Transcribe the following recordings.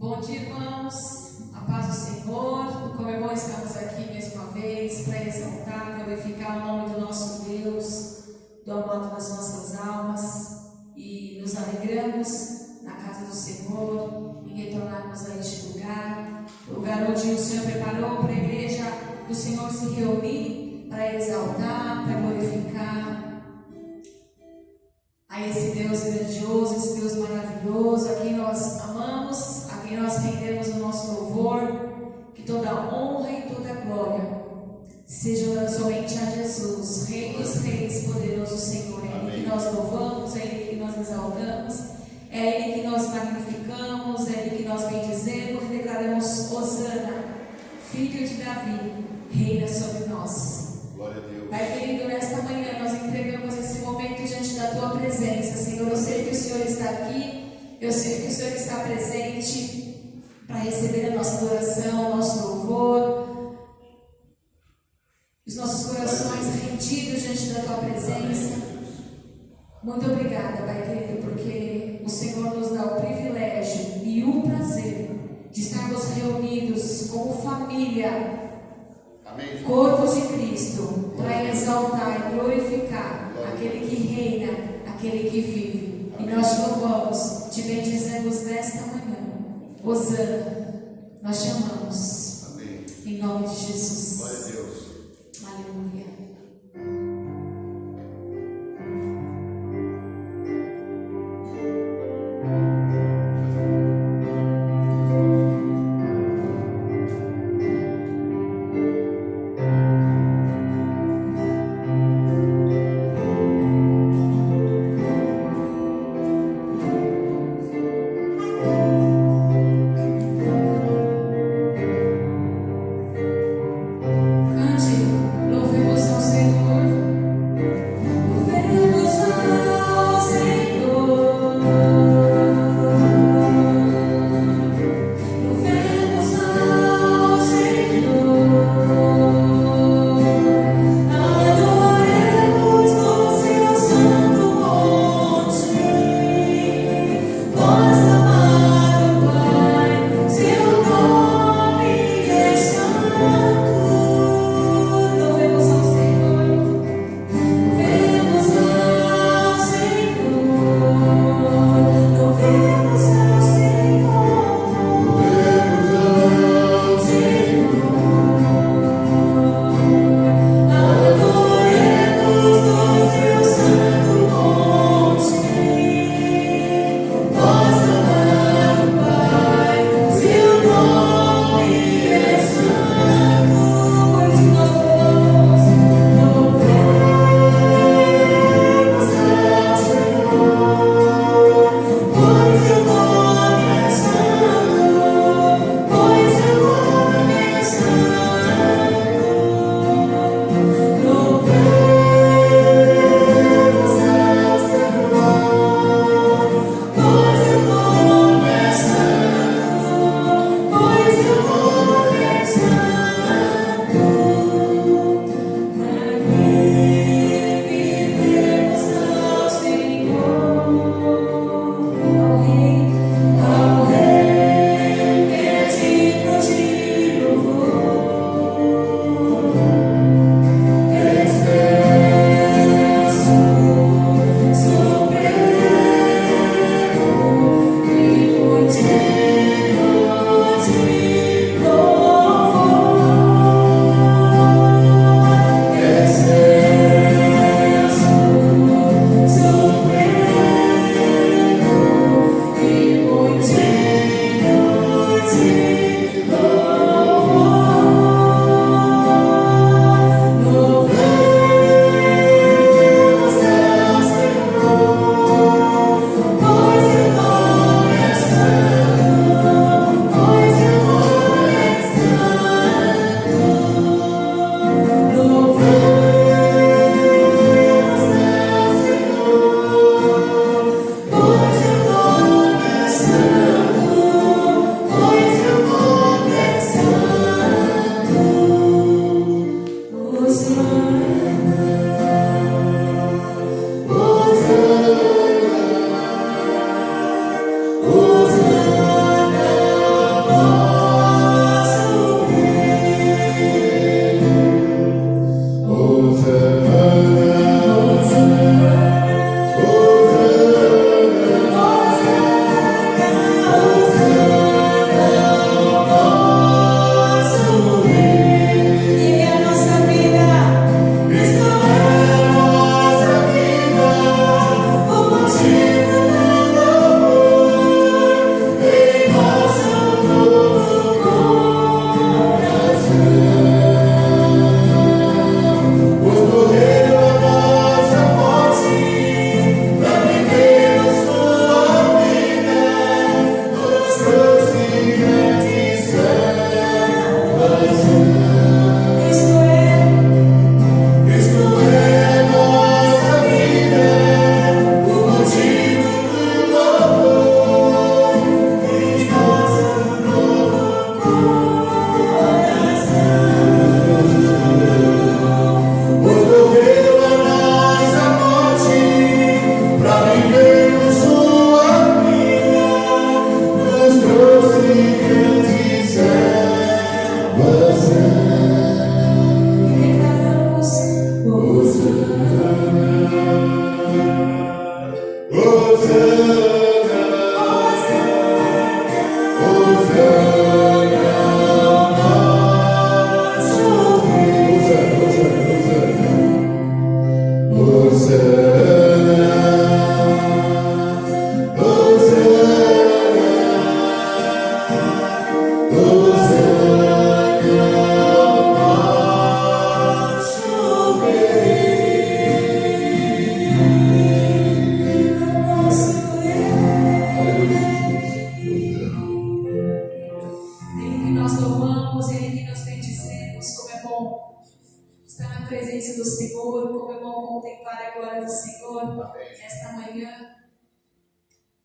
Bom dia, irmãos, a paz do Senhor. Como é bom estarmos aqui mais uma vez para exaltar, glorificar o nome do nosso Deus, do amado das nossas almas, e nos alegramos na casa do Senhor em retornarmos a este lugar, o lugar onde o Senhor preparou para a igreja do Senhor se reunir para exaltar, para glorificar a esse Deus grandioso, esse Deus maravilhoso, a quem nós amamos, a quem nós rendemos o nosso louvor. Que toda a honra e toda a glória sejam somente a Jesus, Rei dos Reis, poderoso Senhor. É Ele que nós louvamos, é Ele que nós exaltamos, é Ele que nós magnificamos, é Ele que nós bendizemos e declaramos: Hosana, Filho de Davi, reina sobre nós. Glória a Deus. Pai querido, nesta manhã nós entregamos esse momento diante da Tua presença, Senhor. Eu sei que o Senhor está aqui, eu sei que o Senhor está presente para receber a nossa adoração, o nosso louvor, os nossos corações rendidos diante da Tua presença. Muito obrigada, Pai querido, porque o Senhor nos dá o privilégio e o prazer de estarmos reunidos como família, Amém. corpo de Cristo, para exaltar e glorificar aquele que reina, aquele que vive. E nós te louvamos, te bendizemos nesta manhã. Hosana, nós te amamos. Amém. Em nome de Jesus. Glória a Deus. Aleluia. Cante, louvemos Ele que nós louvamos, Ele que nós bendizemos, como é bom estar na presença do Senhor, como é bom contemplar a glória do Senhor esta manhã.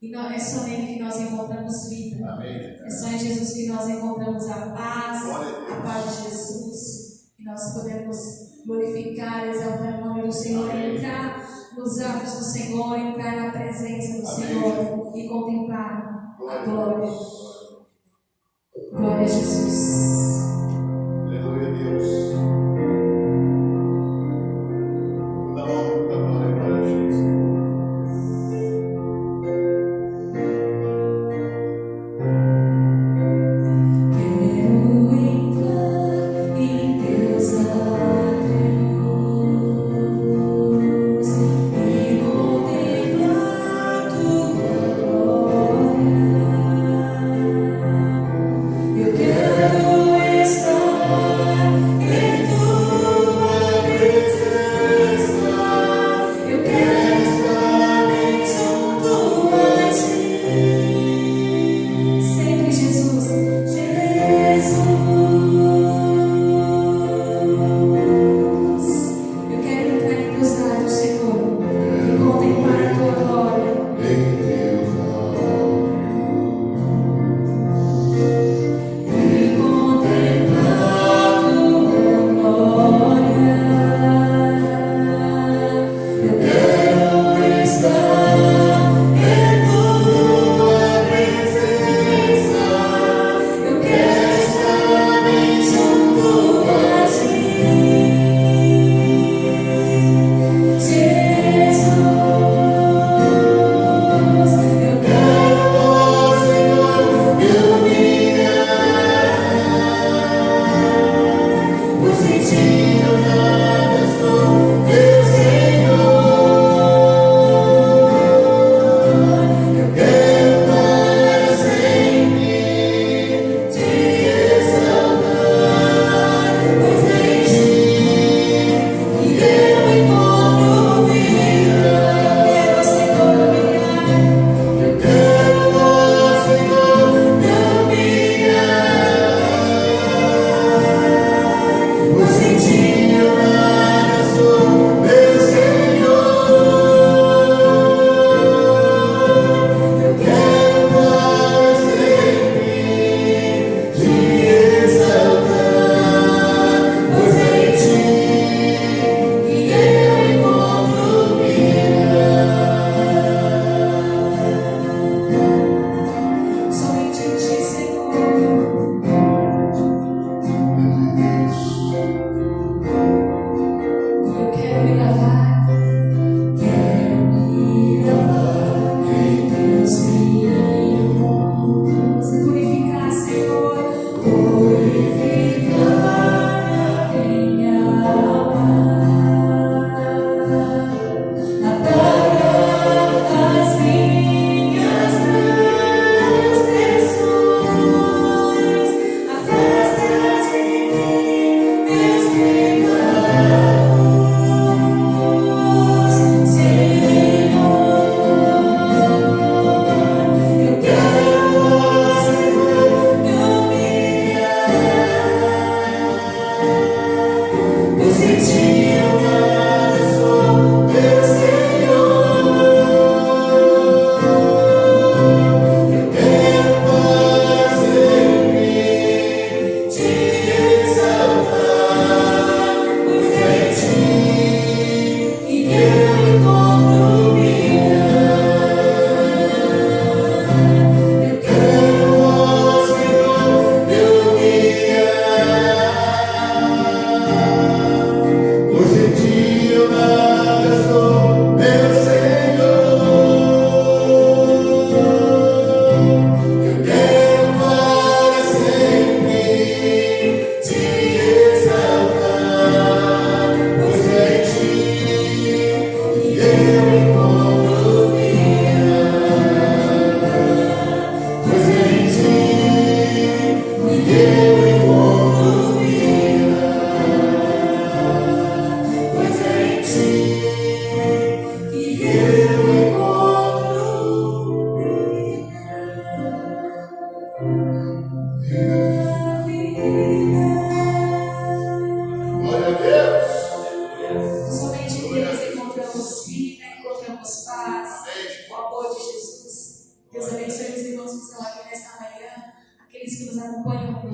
E não, é só nele que nós encontramos vida. É só em Jesus que nós encontramos a paz de Jesus. Que nós podemos glorificar, exaltar o nome do Senhor, entrar nos atos do Senhor, entrar na presença do Senhor e contemplar a glória. Glória a Jesus. Aleluia, Deus. Toda honra, toda glória para Jesus. Quero entrar em teus átrios e contemplar tua glória. Eu quero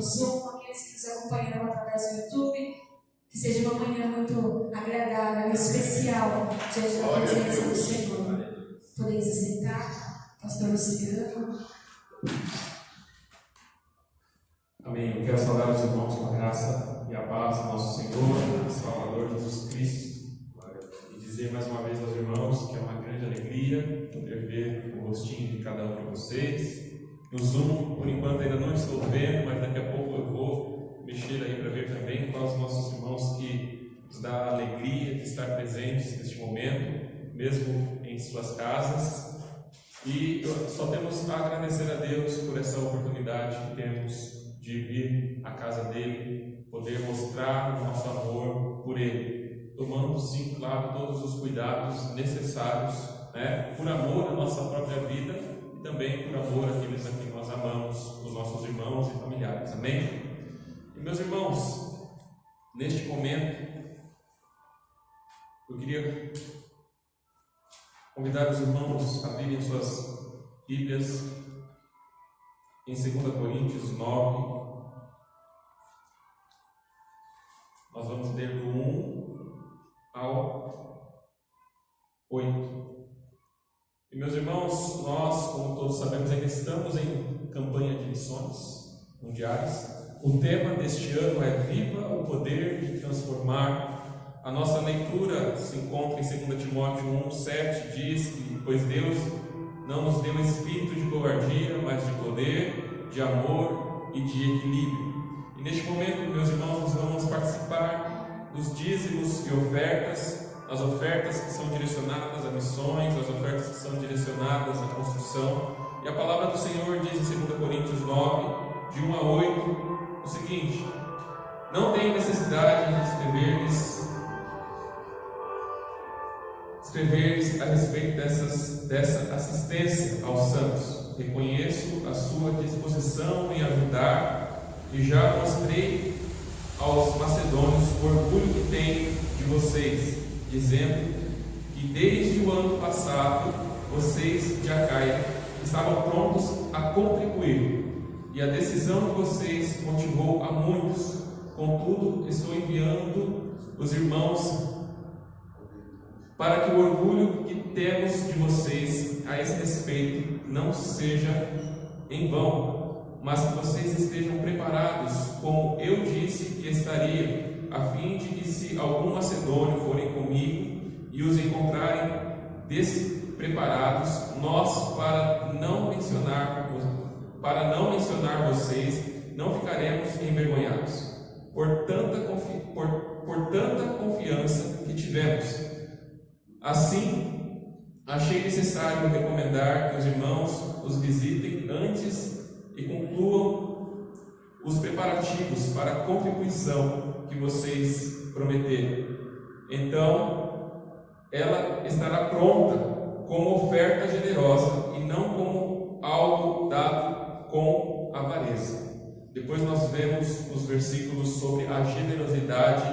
Zoom, aqueles que nos acompanham através do YouTube. Que seja uma manhã muito agradável, especial, diante da presença do Senhor. Podeis assentar, pastor Luciano. Amém. Eu quero saudar os irmãos com a graça e a paz do nosso Senhor, Salvador Jesus Cristo. E dizer mais uma vez aos irmãos que é uma grande alegria poder ver o rostinho de cada um de vocês. No Zoom, por enquanto ainda não estou vendo, mas daqui a pouco eu vou mexer aí para ver também quais os nossos irmãos que nos dá a alegria de estar presentes neste momento, mesmo em suas casas. E só temos a agradecer a Deus por essa oportunidade que temos de vir à casa dele, poder mostrar o nosso amor por ele, tomando sim, claro, todos os cuidados necessários, por amor à nossa própria vida e também por amor àqueles a quem nós amamos, os nossos irmãos e familiares. Amém? E meus irmãos, neste momento, eu queria convidar os irmãos a abrirem suas Bíblias em 2 Coríntios 9. Nós vamos ler do 1 ao 8. E meus irmãos, nós, como todos sabemos, ainda estamos em campanha de missões mundiais. O tema deste ano é Viva o Poder de Transformar. A nossa leitura se encontra em 2 Timóteo 1,7, diz que, pois Deus não nos deu espírito de covardia, mas de poder, de amor e de equilíbrio. E neste momento, meus irmãos, nós vamos participar dos dízimos e ofertas, as ofertas que são direcionadas a missões, as ofertas que são direcionadas à construção. E a palavra do Senhor diz em 2 Coríntios 9, de 1 a 8, o seguinte: não tenho necessidade de escrever-lhes a respeito dessa assistência aos santos. Reconheço a sua disposição em ajudar e já mostrei aos macedônios o orgulho que tenho de vocês, dizendo que desde o ano passado vocês de Acaia estavam prontos a contribuir, e a decisão de vocês motivou a muitos. Contudo, estou enviando os irmãos para que o orgulho que temos de vocês a esse respeito não seja em vão, mas que vocês estejam preparados, como eu disse que estaria, a fim de que, se algum macedônio forem comigo e os encontrarem despreparados, nós, para não mencionar vocês, não ficaremos envergonhados, por tanta confiança que tivemos. Assim, achei necessário recomendar que os irmãos os visitem antes e concluam os preparativos para a contribuição que vocês prometeram. Então, ela estará pronta como oferta generosa e não como algo dado com avareza. Depois nós vemos os versículos sobre a generosidade,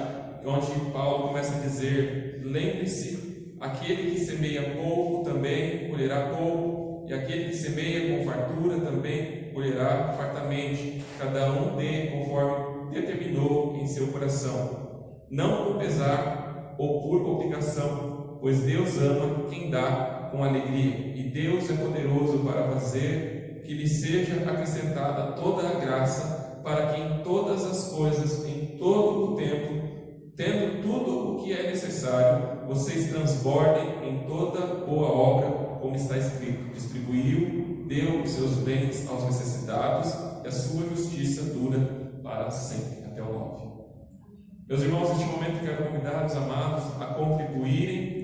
onde Paulo começa a dizer: lembre-se, aquele que semeia pouco também colherá pouco, e aquele que semeia com fartura também colherá fartamente. Cada um dê conforme determinou em seu coração, não por pesar ou por obrigação, pois Deus ama quem dá com alegria, e Deus é poderoso para fazer que lhe seja acrescentada toda a graça, para que em todas as coisas, em todo o tempo, tendo tudo o que é necessário, vocês transbordem em toda boa obra, como está escrito: distribuiu, deu os seus bens aos necessitados, e a sua justiça dura para sempre. Até o 9. Meus irmãos, neste momento quero convidar os amados a contribuírem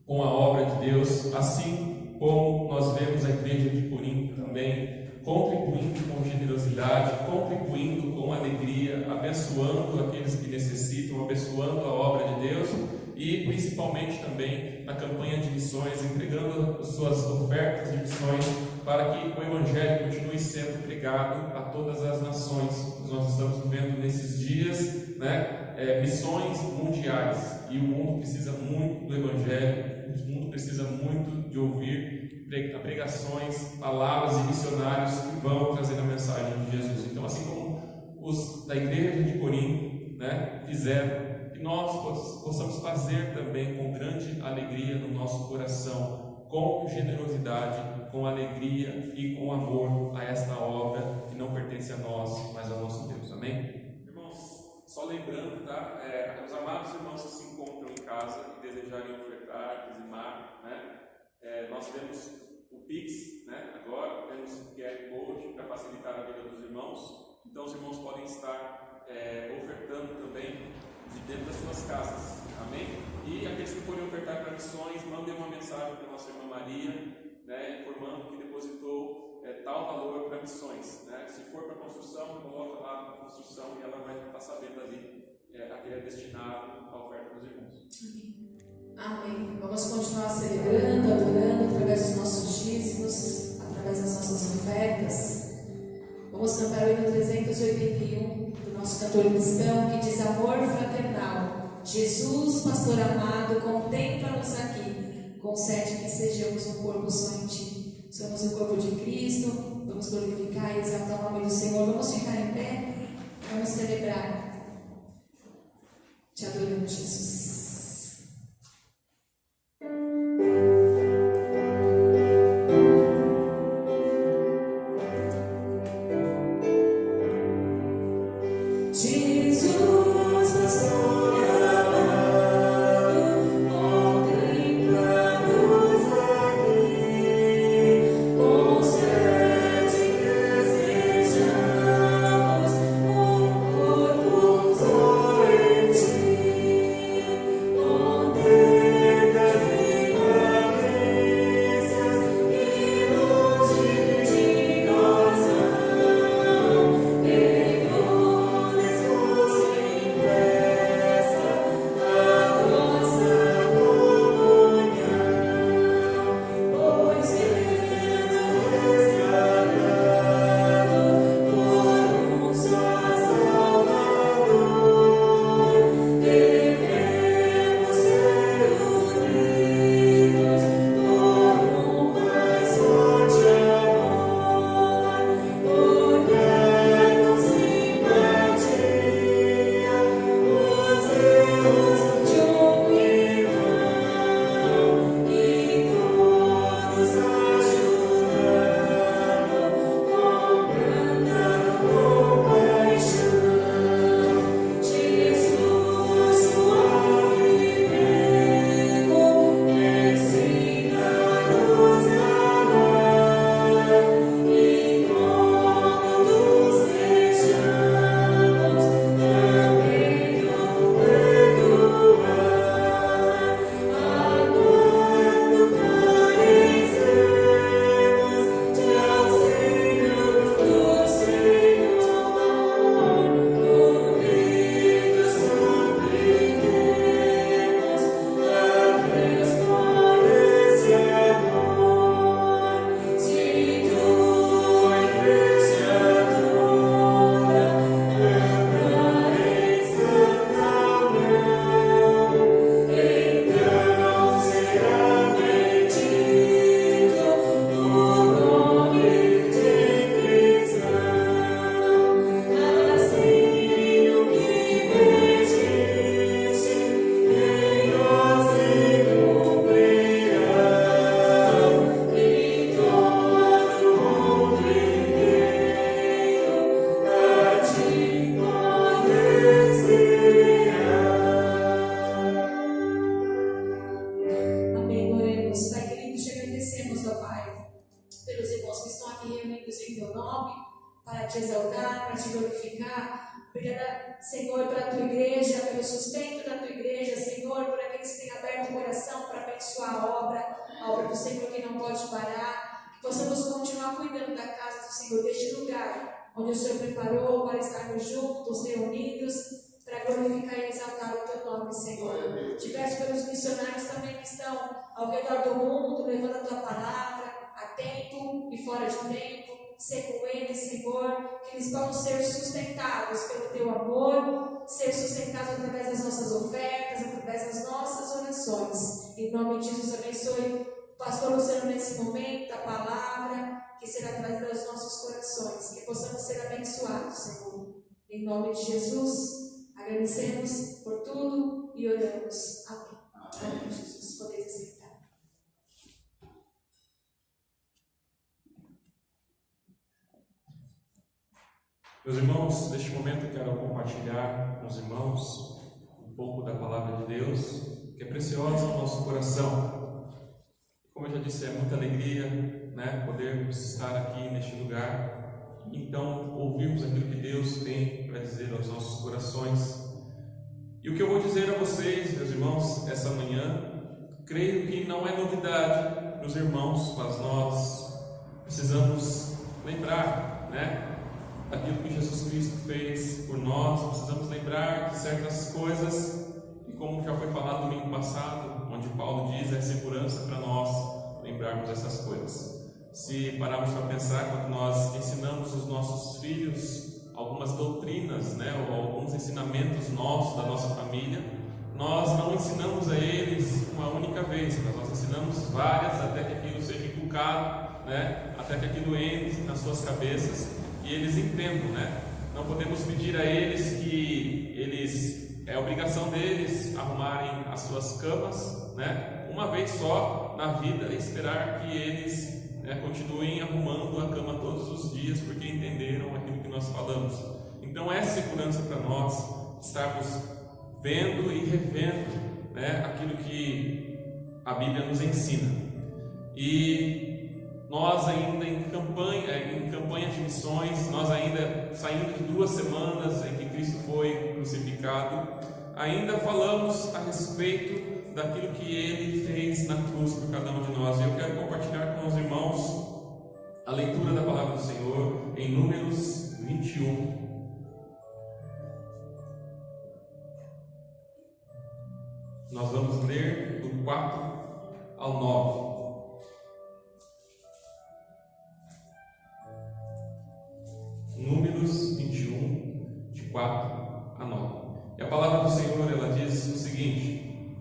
com a obra de Deus, assim como nós vemos a igreja de Corinto também contribuindo com generosidade, contribuindo com alegria, abençoando aqueles que necessitam, abençoando a obra de Deus, e principalmente também na campanha de missões, entregando suas ofertas de missões para que o Evangelho continue sendo pregado a todas as nações. Nós estamos vivendo nesses dias, missões mundiais, e o mundo precisa muito do Evangelho, o mundo precisa muito de ouvir pregações, palavras e missionários que vão trazer a mensagem de Jesus. Então, assim como os da igreja de Corinto, né, fizeram, que nós possamos fazer também com grande alegria no nosso coração, com generosidade, com alegria e com amor a esta obra que não pertence a nós, mas ao nosso Deus. Amém? Irmãos, só lembrando, tá? Os amados irmãos que se encontram em casa e desejarem ofertar, dizimar, né? Nós temos o Pix, né? Agora temos o QR Code para facilitar a vida dos irmãos. Então os irmãos podem estar ofertando também de dentro das suas casas. Amém? E aqueles que forem ofertar para missões, mandem uma mensagem para a nossa irmã Maria, né, informando que depositou tal valor para missões. Né? Se for para construção, coloca lá na construção e ela vai estar sabendo ali a que é destinado a oferta dos irmãos. Amém. Vamos continuar celebrando, adorando através dos nossos dízimos, através das nossas ofertas. Vamos cantar o hino 381 do nosso cantor cristão, que diz: amor fraternal, Jesus, pastor amado, contempla-nos aqui, concede que sejamos um corpo só em Ti. Somos o corpo de Cristo, vamos glorificar e exaltar o nome do Senhor. Vamos ficar em pé, vamos celebrar. Te adoramos, Jesus. Onde o Senhor preparou para estarmos juntos, reunidos, para glorificar e exaltar o Teu nome, Senhor. Te peço pelos missionários também que estão ao redor do mundo, levando a Tua palavra, a tempo e fora de tempo. Ser com eles, Senhor, que eles possam ser sustentados pelo Teu amor, ser sustentados através das nossas ofertas, através das nossas orações. Em nome de Jesus, abençoe o pastor Luciano nesse momento, a palavra que será através dos nossos corações, que possamos ser abençoados, Senhor. Em nome de Jesus, agradecemos por tudo e oramos. Amém. Amém, Jesus. Podeis aceitar. Meus irmãos, neste momento eu quero compartilhar com os irmãos um pouco da palavra de Deus, que é preciosa ao nosso coração. Como eu já disse, é muita alegria, né, podermos estar aqui neste lugar e então ouvirmos aquilo que Deus tem para dizer aos nossos corações. E o que eu vou dizer a vocês, meus irmãos, essa manhã, creio que não é novidade para os irmãos, mas nós precisamos lembrar, né, daquilo que Jesus Cristo fez por nós. Precisamos lembrar de certas coisas, e como já foi falado no domingo passado, onde Paulo diz, é segurança para nós lembrarmos essas coisas. Se pararmos para pensar, quando nós ensinamos os nossos filhos algumas doutrinas, né, ou alguns ensinamentos nossos, da nossa família, nós não ensinamos a eles uma única vez, mas nós ensinamos várias, até que aquilo seja inculcado, né, até que aquilo entre nas suas cabeças e eles entendam, né? Não podemos pedir a eles que é obrigação deles arrumarem as suas camas, né, uma vez só na vida, e esperar que eles, né, continuem arrumando a cama todos os dias, porque entenderam aquilo que nós falamos. Então é segurança para nós estarmos vendo e revendo, né, aquilo que a Bíblia nos ensina. E nós ainda em campanha de missões, nós ainda saindo de 2 semanas em que Cristo foi crucificado, ainda falamos a respeito daquilo que Ele fez na cruz por cada um de nós. E eu quero compartilhar com os irmãos a leitura da palavra do Senhor em Números 21. Nós vamos ler do 4 ao 9. Números 21, de 4 a 9. E a palavra do Senhor, ela diz o seguinte: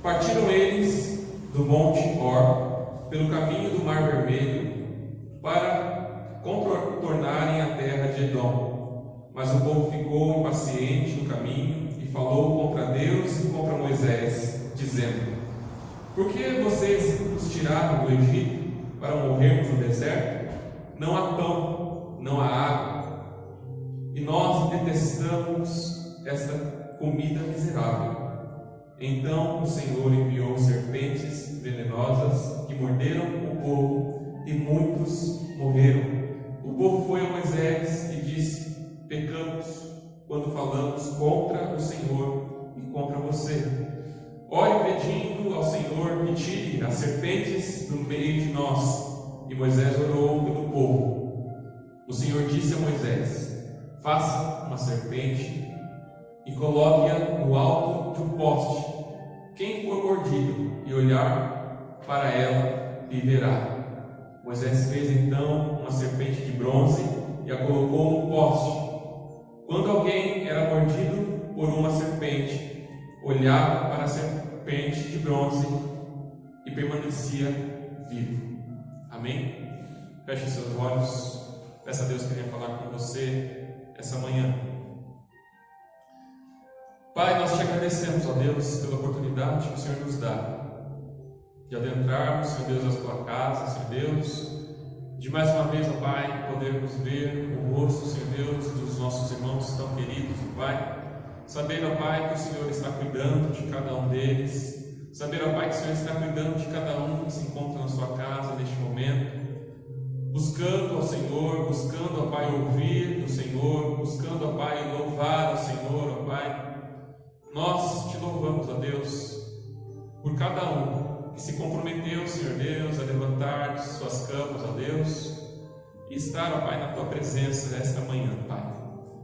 partiram eles do monte Hor, pelo caminho do Mar Vermelho, para contornarem a terra de Edom. Mas o povo ficou impaciente no caminho e falou contra Deus e contra Moisés, dizendo: por que vocês nos tiraram do Egito para morrermos no deserto? Não há pão, não há água, e nós detestamos esta comida miserável. Então o Senhor enviou serpentes venenosas que morderam o povo, e muitos morreram. O povo foi a Moisés e disse: pecamos quando falamos contra o Senhor e contra você. Ore pedindo ao Senhor que tire as serpentes do meio de nós. E Moisés orou pelo povo. O Senhor disse a Moisés: faça uma serpente e coloque-a no alto de um poste. Quem for mordido e olhar para ela, viverá. Moisés fez então uma serpente de bronze e a colocou no poste. Quando alguém era mordido por uma serpente, olhava para a serpente de bronze e permanecia vivo. Amém? Feche seus olhos. Peça a Deus que venha falar com você essa manhã. Pai, nós te agradecemos, ó Deus, pela oportunidade que o Senhor nos dá de adentrarmos, Senhor Deus, a tua casa, Senhor Deus, de mais uma vez, ó Pai, podermos ver o rosto, Senhor Deus, dos nossos irmãos tão queridos, ó Pai. Saber, ó Pai, que o Senhor está cuidando de cada um deles. Saber, ó Pai, que o Senhor está cuidando de cada um que se encontra na sua casa neste momento, buscando ao Senhor, buscando, ó Pai, ouvir do Senhor, buscando, ó Pai, louvar ao Senhor, ó Pai. Nós te louvamos, ó Deus, por cada um que se comprometeu, Senhor Deus, a levantar de suas camas, ó Deus, e estar, ó Pai, na tua presença esta manhã, Pai.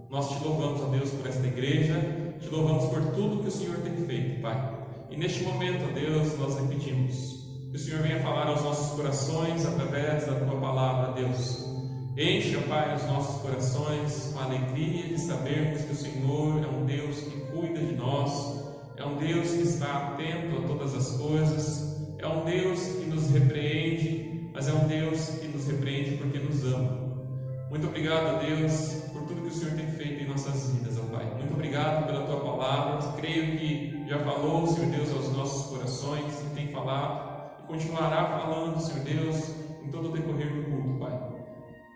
Nós te louvamos, ó Deus, por esta igreja, te louvamos por tudo que o Senhor tem feito, Pai. E neste momento, ó Deus, nós repetimos que o Senhor venha falar aos nossos corações através da tua palavra, Deus. Enche, ó Pai, os nossos corações com a alegria de sabermos que o Senhor é um Deus que cuida de nós, é um Deus que está atento a todas as coisas, é um Deus que nos repreende, mas é um Deus que nos repreende porque nos ama. Muito obrigado, Deus, por tudo que o Senhor tem feito em nossas vidas, ó Pai. Muito obrigado pela Tua palavra. Creio que já falou, Senhor Deus, aos nossos corações, e tem falado, e continuará falando, Senhor Deus, em todo o decorrer do culto, Pai.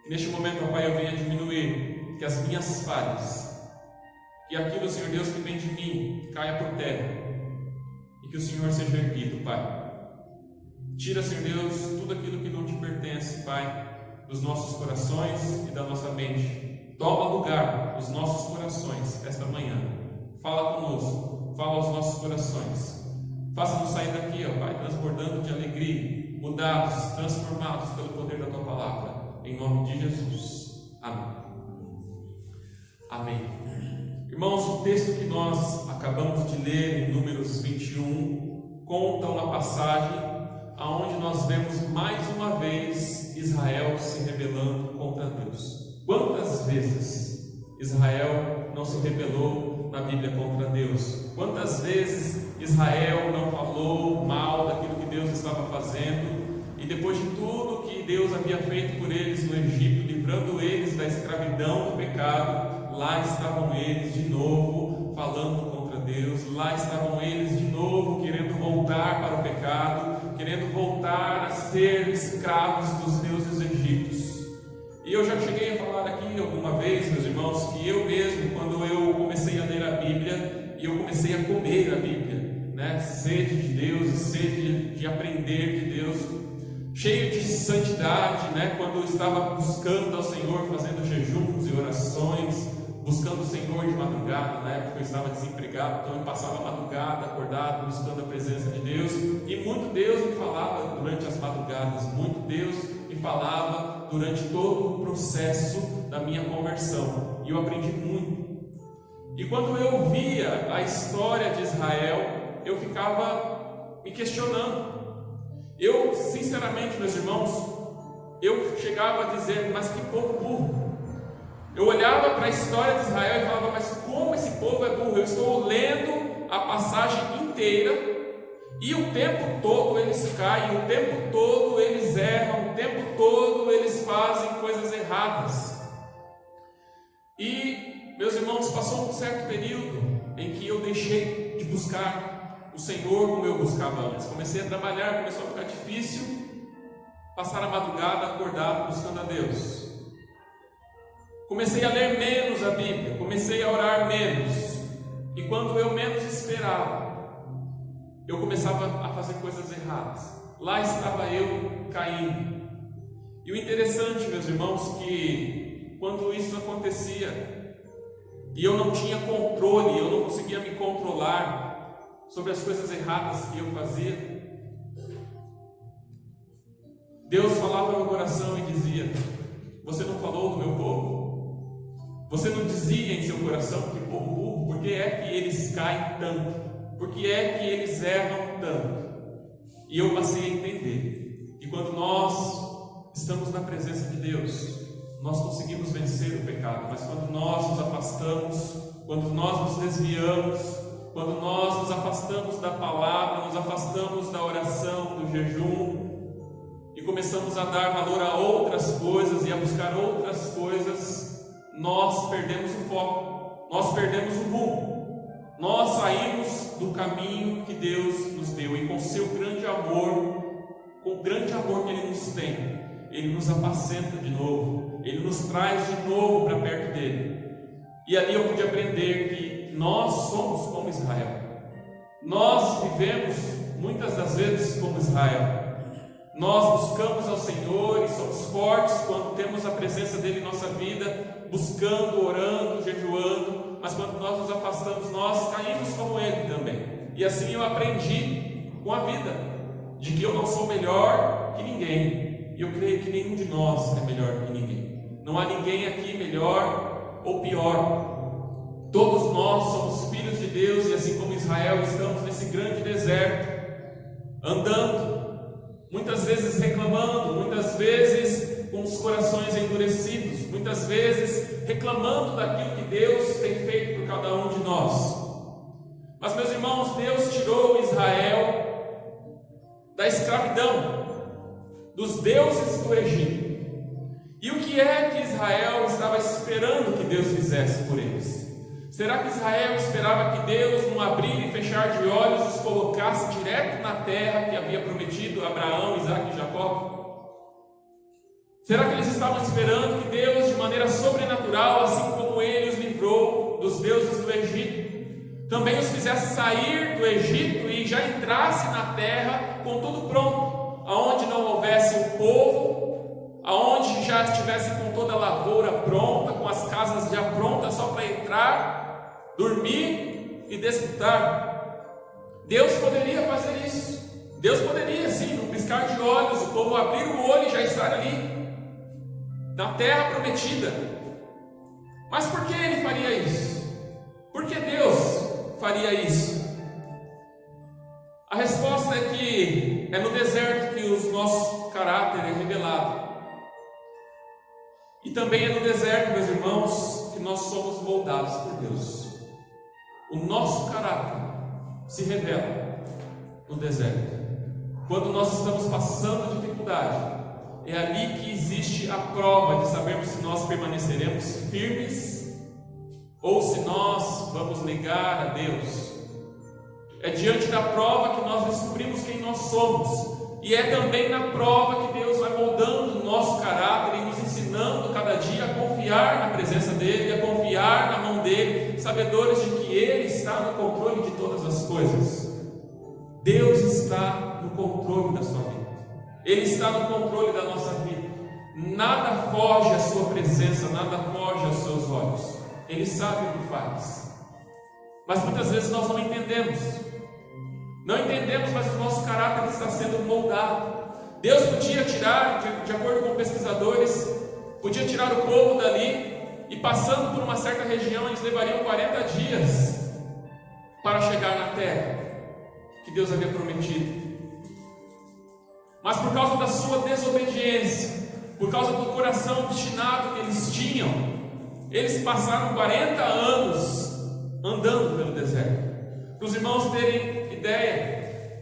Que neste momento, ó Pai, eu venha diminuir, que as minhas falhas, que aquilo, Senhor Deus, que vem de mim, caia por terra, e que o Senhor seja erguido, Pai. Tira, Senhor Deus, tudo aquilo que não te pertence, Pai, dos nossos corações e da nossa mente. Toma lugar nos nossos corações esta manhã. Fala conosco, fala aos nossos corações. Faça-nos sair daqui, ó Pai, transbordando de alegria, mudados, transformados pelo poder da Tua palavra. Em nome de Jesus. Amém. Amém. Irmãos, o texto que nós acabamos de ler em Números 21 conta uma passagem aonde nós vemos mais uma vez Israel se rebelando contra Deus. Quantas vezes Israel não se rebelou na Bíblia contra Deus? Quantas vezes Israel não falou mal daquilo que Deus estava fazendo? E depois de tudo que Deus havia feito por eles no Egito, livrando eles da escravidão do pecado, lá estavam eles de novo falando contra Deus, lá estavam eles de novo querendo voltar para o pecado, querendo voltar a ser escravos dos deuses egípcios. E eu já cheguei a falar aqui alguma vez, meus irmãos, que eu mesmo, quando eu comecei a ler a Bíblia, e eu comecei a comer a Bíblia, né? Sede de Deus, sede de aprender de Deus, cheio de santidade, né? Quando eu estava buscando ao Senhor, fazendo jejuns e orações, buscando o Senhor de madrugada, na época eu estava desempregado, então eu passava a madrugada, acordado, buscando a presença de Deus, e muito Deus me falava durante as madrugadas, muito Deus me falava durante todo o processo da minha conversão, e eu aprendi muito. E quando eu via a história de Israel, eu ficava me questionando. Eu, sinceramente, meus irmãos, eu chegava a dizer, mas que povo burro. Eu olhava para a história de Israel e falava, mas como esse povo é burro? Eu estou lendo a passagem inteira e o tempo todo eles caem, o tempo todo eles erram, o tempo todo eles fazem coisas erradas. E, meus irmãos, passou um certo período em que eu deixei de buscar o Senhor como eu buscava antes. Comecei a trabalhar, começou a ficar difícil passar a madrugada acordado buscando a Deus. Comecei a ler menos a Bíblia, comecei a orar menos, e quando eu menos esperava, eu começava a fazer coisas erradas. Lá estava eu caindo. E o interessante, meus irmãos, que quando isso acontecia, e eu não tinha controle, eu não conseguia me controlar sobre as coisas erradas que eu fazia, Deus falava no meu coração e dizia, você não falou do meu povo? Você não dizia em seu coração que povo burro, por que é que eles caem tanto? Por que é que eles erram tanto? E eu passei a entender que quando nós estamos na presença de Deus, nós conseguimos vencer o pecado, mas quando nós nos afastamos, quando nós nos desviamos, quando nós nos afastamos da palavra, nos afastamos da oração, do jejum, e começamos a dar valor a outras coisas e a buscar outras coisas, nós perdemos o foco, nós perdemos o rumo, nós saímos do caminho que Deus nos deu, e com seu grande amor, com o grande amor que Ele nos tem, Ele nos apacenta de novo, Ele nos traz de novo para perto dEle. E ali eu pude aprender que nós somos como Israel, nós vivemos muitas das vezes como Israel. Nós buscamos ao Senhor e somos fortes quando temos a presença dEle em nossa vida, buscando, orando, jejuando, mas quando nós nos afastamos, nós caímos como Ele também. E assim eu aprendi com a vida, de que eu não sou melhor que ninguém, e eu creio que nenhum de nós é melhor que ninguém. Não há ninguém aqui melhor ou pior. Todos nós somos filhos de Deus, e assim como Israel, estamos nesse grande deserto, andando, muitas vezes reclamando, muitas vezes com os corações endurecidos, muitas vezes reclamando daquilo que Deus tem feito por cada um de nós. Mas, meus irmãos, Deus tirou Israel da escravidão, dos deuses do Egito, E o que é que Israel estava esperando que Deus fizesse por eles? Será que Israel esperava que Deus, num abrir e fechar de olhos, os colocasse direto na terra que havia prometido a Abraão, Isaque e Jacó? Será que eles estavam esperando que Deus, de maneira sobrenatural, assim como Ele os livrou dos deuses do Egito, também os fizesse sair do Egito e já entrasse na terra com tudo pronto, aonde não houvesse um povo, aonde já estivesse com toda a lavoura pronta, com as casas já prontas só para entrar, dormir e desfrutar? Deus poderia fazer isso. Deus poderia, sim, no piscar de olhos, o povo abrir o olho e já estar ali, na terra prometida. Mas por que Ele faria isso? Por que Deus faria isso? A resposta é que é no deserto que o nosso caráter é revelado. E também é no deserto, meus irmãos, que nós somos moldados por Deus. O nosso caráter se revela no deserto. Quando nós estamos passando dificuldade, é ali que existe a prova de sabermos se nós permaneceremos firmes ou se nós vamos negar a Deus. É diante da prova que nós descobrimos quem nós somos. E é também na prova que Deus vai moldando o nosso caráter e nos ensinando cada dia a confiar na presença dEle, a confiar na mão dEle, sabedores de que Ele está no controle de todas as coisas. Deus está no controle da sua vida. Ele está no controle da nossa vida. Nada foge à sua presença, nada foge aos seus olhos. Ele sabe o que faz. Mas muitas vezes nós não entendemos. Não entendemos, mas o nosso caráter está sendo moldado. Deus podia tirar, de acordo com pesquisadores, podia tirar o povo dali e passando por uma certa região, eles levariam 40 dias para chegar na terra que Deus havia prometido. Mas por causa da sua desobediência, por causa do coração obstinado que eles tinham, eles passaram 40 anos andando pelo deserto. Para os irmãos terem ideia,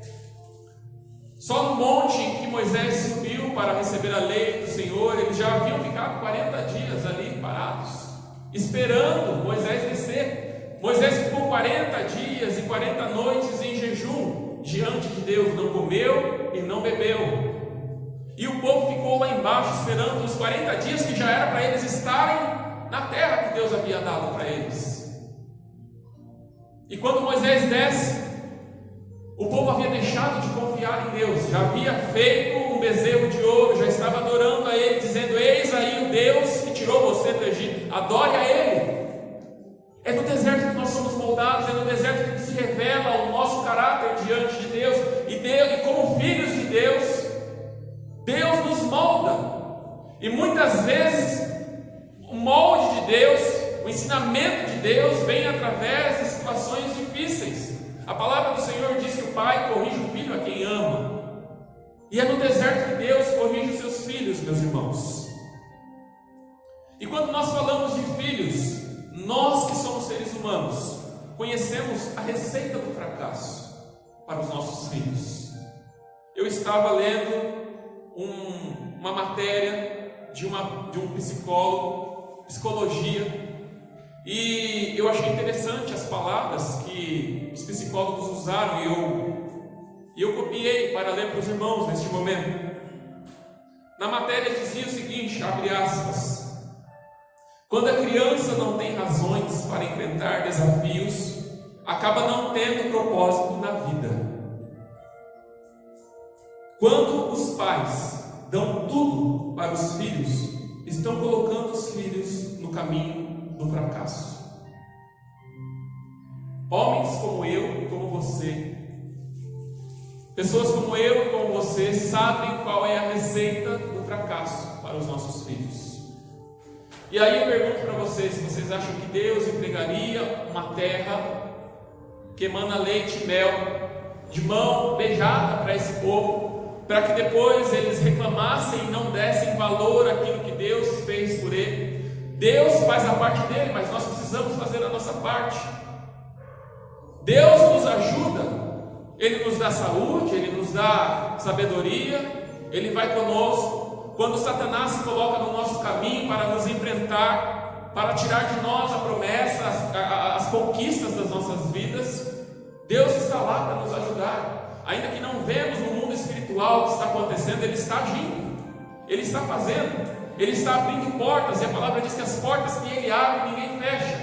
só no monte em que Moisés subiu para receber a lei do Senhor, eles já haviam ficado 40 dias ali parados, esperando Moisés descer. Moisés ficou 40 dias e 40 noites em jejum diante de Deus, não comeu e não bebeu. E o povo ficou lá embaixo esperando os 40 dias que já era para eles estarem na terra que Deus havia dado para eles. E quando Moisés desce, o povo havia deixado de confiar em Deus, já havia feito um bezerro de ouro, já estava adorando a Ele, dizendo: eis aí o Deus que tirou você do Egito, adore a Ele. É no deserto que nós somos moldados, é no deserto que se revela o nosso caráter diante de Deus, e como filhos de Deus, Deus nos molda. E muitas vezes o molde de Deus, o ensinamento de Deus vem através de situações difíceis. A palavra do Senhor diz que o pai corrige o filho a quem ama. E é no deserto que Deus corrige os seus filhos, meus irmãos. E quando nós falamos de filhos, nós que somos seres humanos, conhecemos a receita do fracasso para os nossos filhos. Eu estava lendo uma matéria de um psicólogo, psicologia, e eu achei interessante as palavras que os psicólogos usaram, e eu copiei para ler para os irmãos neste momento. Na matéria dizia o seguinte, abre aspas: quando a criança não tem razões para enfrentar desafios, acaba não tendo propósito na vida. Quando os pais dão tudo para os filhos, estão colocando os filhos no caminho do fracasso. Homens como eu e como você, pessoas como eu e como você, sabem qual é a receita do fracasso para os nossos filhos. E aí eu pergunto para vocês, se vocês acham que Deus entregaria uma terra que emana leite e mel de mão beijada para esse povo, para que depois eles reclamassem e não dessem valor àquilo que Deus fez por ele? Deus faz a parte dele, mas nós precisamos fazer a nossa parte. Deus nos ajuda, Ele nos dá saúde, Ele nos dá sabedoria, Ele vai conosco. Quando Satanás se coloca no nosso caminho, caminho para nos enfrentar, para tirar de nós a promessa, as conquistas das nossas vidas. Deus está lá para nos ajudar. Ainda que não vemos no mundo espiritual o que está acontecendo, Ele está agindo, Ele está fazendo, Ele está abrindo portas, e a palavra diz que as portas que Ele abre, ninguém fecha,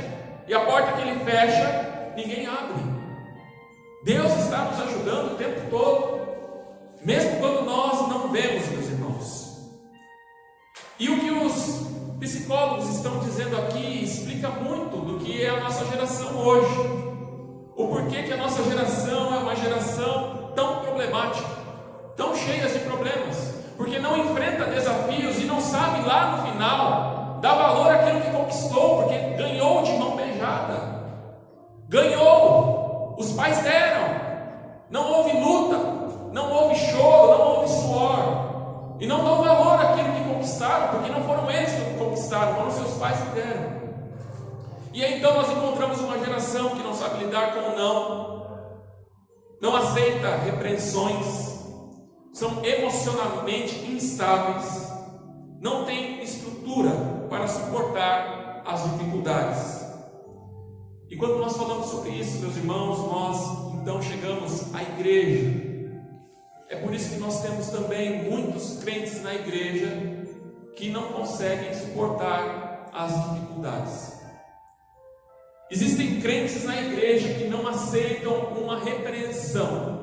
e a porta que Ele fecha, ninguém abre. Deus está nos ajudando o tempo todo, mesmo quando nós não vemos, meus irmãos. E o que os psicólogos estão dizendo aqui explica muito do que é a nossa geração hoje, o porquê que a nossa geração é uma geração tão problemática, tão cheia de problemas, porque não enfrenta desafios e não sabe lá no final dar valor àquilo que conquistou, porque ganhou de mão beijada, ganhou, os pais deram, não houve luta, não houve choro, não houve suor, e não dão valor àquilo que conquistaram, porque não foram eles que conquistaram, foram seus pais que deram. E aí, então nós encontramos uma geração que não sabe lidar com o não aceita repreensões, são emocionalmente instáveis, não tem estrutura para suportar as dificuldades. E quando nós falamos sobre isso, meus irmãos, nós então chegamos à igreja. É por isso que nós temos também muitos crentes na igreja que não conseguem suportar as dificuldades. Existem crentes na igreja que não aceitam uma repreensão.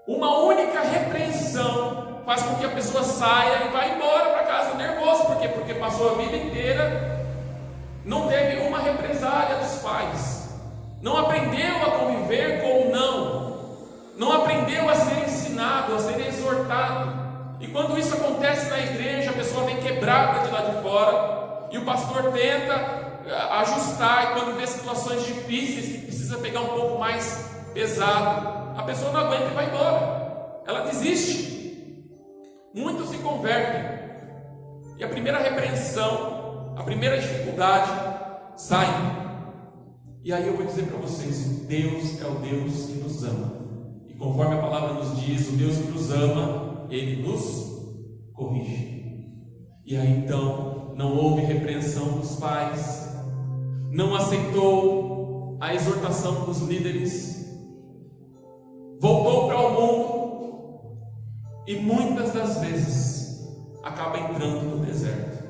Uma única repreensão faz com que a pessoa saia e vá embora para casa nervoso. Por quê? Porque passou a vida inteira, não teve uma represália dos pais, não aprendeu a conviver com o não aprendeu a ser ensinado, a ser exortado. E quando isso acontece na igreja, a pessoa vem quebrada de lá de fora, e o pastor tenta ajustar, e quando vê situações difíceis que precisa pegar um pouco mais pesado, a pessoa não aguenta e vai embora, ela desiste. Muitos se convertem, e a primeira repreensão, a primeira dificuldade, saem. E aí eu vou dizer para vocês, Deus é o Deus que nos ama, e conforme a palavra nos diz, o Deus que nos ama, Ele nos corrige. E aí então, não houve repreensão dos pais, não aceitou a exortação dos líderes, voltou para o mundo, e muitas das vezes acaba entrando no deserto,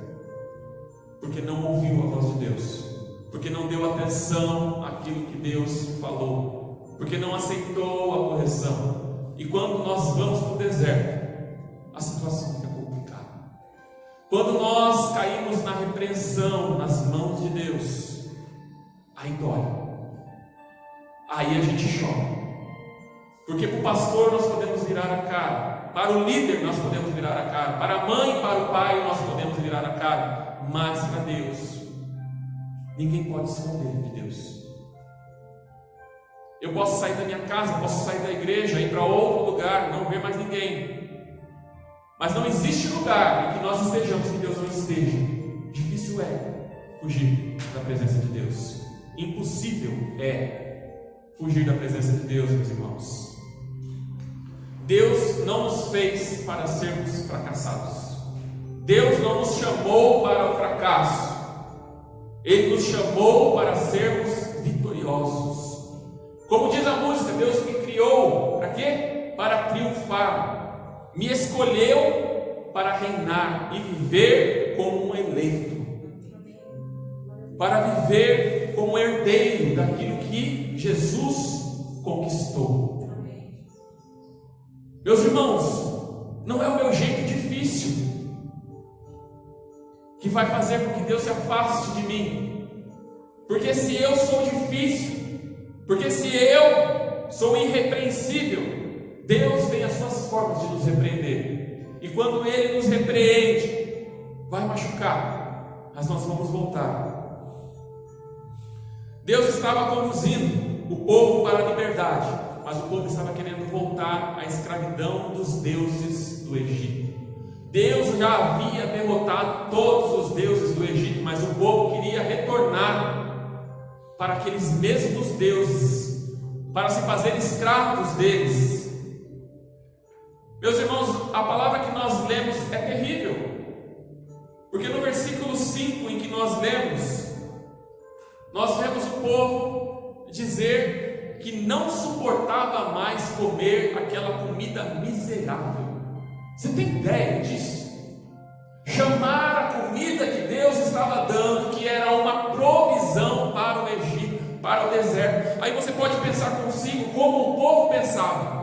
porque não ouviu a voz de Deus, porque não deu atenção àquilo que Deus falou, porque não aceitou a correção. E quando nós vamos para o deserto, a situação fica complicada. Quando nós caímos na repreensão, nas mãos de Deus, aí dói, aí a gente chora, porque para o pastor nós podemos virar a cara, para o líder nós podemos virar a cara, para a mãe e para o pai nós podemos virar a cara, mas para Deus, ninguém pode esconder de Deus. Eu posso sair da minha casa, posso sair da igreja, ir para outro lugar, não ver mais ninguém, mas não existe lugar em que nós estejamos que Deus não esteja. Difícil é fugir da presença de Deus, impossível é fugir da presença de Deus, meus irmãos. Deus não nos fez para sermos fracassados, Deus não nos chamou para o fracasso, Ele nos chamou para sermos vitoriosos. Como diz a música, Deus me criou para quê? Para triunfar, me escolheu para reinar e viver como um eleito, para viver como herdeiro daquilo que Jesus conquistou. Meus irmãos, não é o meu jeito difícil que vai fazer com que Deus se afaste de mim, porque se eu sou difícil, porque se eu sou irrepreensível, Deus tem as suas formas de nos repreender, e quando Ele nos repreende, vai machucar, mas nós vamos voltar. Deus estava conduzindo o povo para a liberdade, mas o povo estava querendo voltar à escravidão dos deuses do Egito. Deus já havia derrotado todos os deuses do Egito, mas o povo queria retornar para aqueles mesmos deuses, para se fazer escravos deles. Meus irmãos, a palavra que nós lemos é terrível. nós lemos o povo dizer que não suportava mais comer aquela comida miserável. Você tem ideia disso? Chamar a comida que Deus estava dando, que era uma provisão para o Egito, para o deserto. Aí você pode pensar consigo como o povo pensava.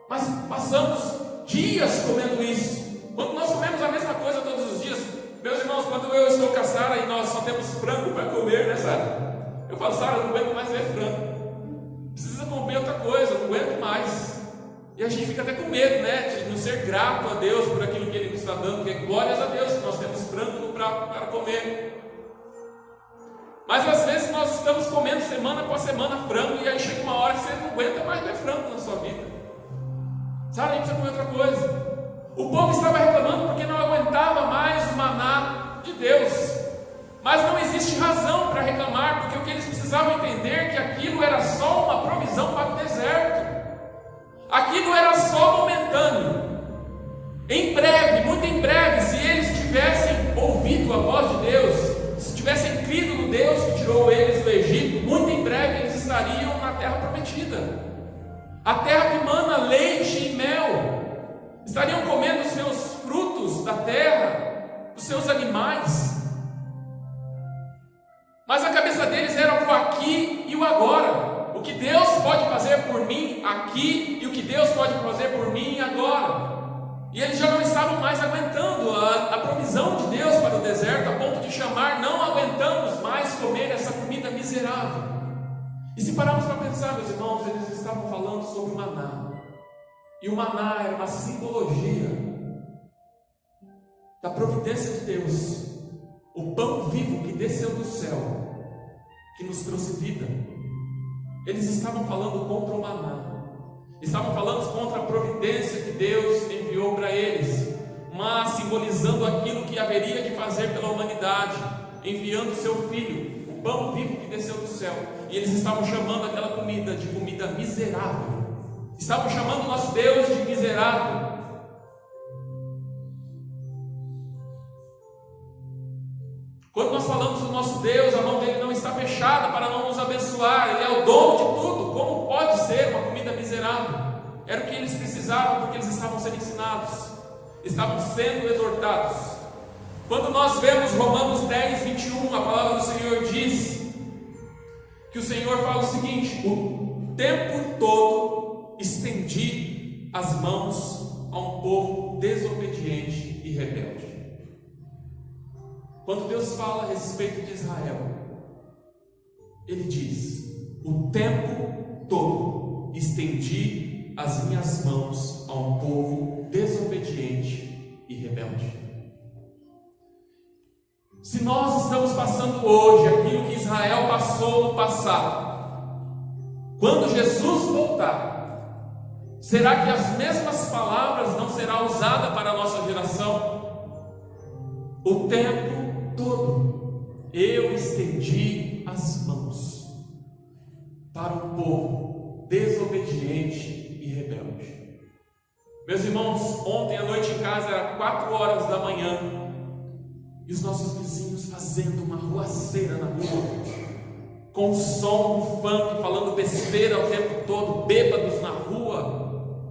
Mas passamos dias comendo isso. Quando nós comemos a mesma coisa todos os dias, meus irmãos, quando eu estou com a Sara e nós só temos frango para comer, né, Sara? Eu falo, Sara, eu não aguento mais ver frango. Precisa comer outra coisa, eu não aguento mais. E a gente fica até com medo, né, de não ser grato a Deus por aquilo que Ele nos está dando, porque glórias a Deus que nós temos frango no prato para comer. Mas às vezes nós estamos comendo semana após semana frango, e aí chega uma hora que você não aguenta mais ver frango na sua vida. Sabe, a gente precisa comer outra coisa. O povo estava reclamando porque não aguentava mais o maná de Deus. Mas não existe razão para reclamar, porque o que eles precisavam entender é que aquilo era só uma provisão para o deserto. Aquilo era só momentâneo. Em breve, muito em breve, se eles tivessem ouvido a voz de Deus, se tivessem crido no Deus que tirou eles do Egito, muito em breve eles estariam na terra prometida, a terra que mana leite e mel. Estariam comendo os seus frutos da terra, os seus animais. Mas a cabeça deles era o aqui e o agora. O que Deus pode fazer por mim aqui e o que Deus pode fazer por mim agora. E eles já não estavam mais aguentando a provisão de Deus para o deserto, a ponto de chamar, não aguentamos mais comer essa comida miserável. E se pararmos para pensar, meus irmãos, eles estavam falando sobre o maná. E o maná era uma simbologia da providência de Deus, o pão vivo que desceu do céu, que nos trouxe vida. Eles estavam falando contra o maná, estavam falando contra a providência que Deus enviou para eles, mas simbolizando aquilo que haveria de fazer pela humanidade, enviando seu filho, o pão vivo que desceu do céu. E eles estavam chamando aquela comida de comida miserável. Estavam chamando o nosso Deus de miserável. Quando nós falamos do nosso Deus, a mão dele não está fechada para não nos abençoar. Ele é o dono de tudo. Como pode ser uma comida miserável? Era o que eles precisavam, porque eles estavam sendo ensinados, estavam sendo exortados. Quando nós vemos Romanos 10, 21, a palavra do Senhor diz que o Senhor fala o seguinte: o tempo todo estendi as mãos a um povo desobediente e rebelde. Quando Deus fala a respeito de Israel, Ele diz: o tempo todo estendi as minhas mãos a um povo desobediente e rebelde. Se nós estamos passando hoje aquilo que Israel passou no passado, quando Jesus voltar, será que as mesmas palavras não serão usadas para a nossa geração? O tempo todo eu estendi as mãos para o povo desobediente e rebelde. Meus irmãos, ontem à noite em casa era 4 horas da manhã, e os nossos vizinhos fazendo uma ruaceira na rua, com o som do funk, falando besteira o tempo todo, bêbados na rua,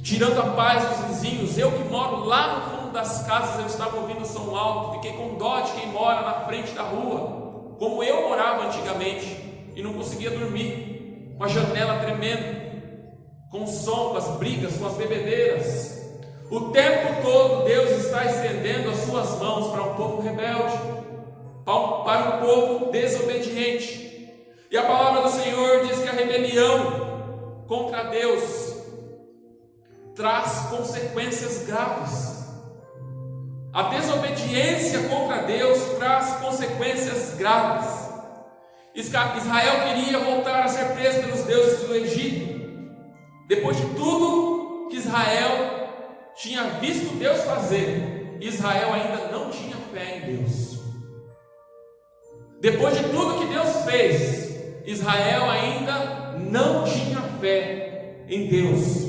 tirando a paz dos vizinhos. Eu que moro lá no fundo das casas, eu estava ouvindo o som alto, fiquei com dó de quem mora na frente da rua, como eu morava antigamente, e não conseguia dormir, com a janela tremendo, com o som, com as brigas, com as bebedeiras. O tempo todo Deus está estendendo as suas mãos para um povo rebelde, para um povo desobediente. E a palavra do Senhor diz que a rebelião contra Deus traz consequências graves. A desobediência contra Deus traz consequências graves. Israel queria voltar a ser preso pelos deuses do Egito. Depois de tudo que Israel tinha visto Deus fazer, Israel ainda não tinha fé em Deus. Depois de tudo que Deus fez, Israel ainda não tinha fé em Deus.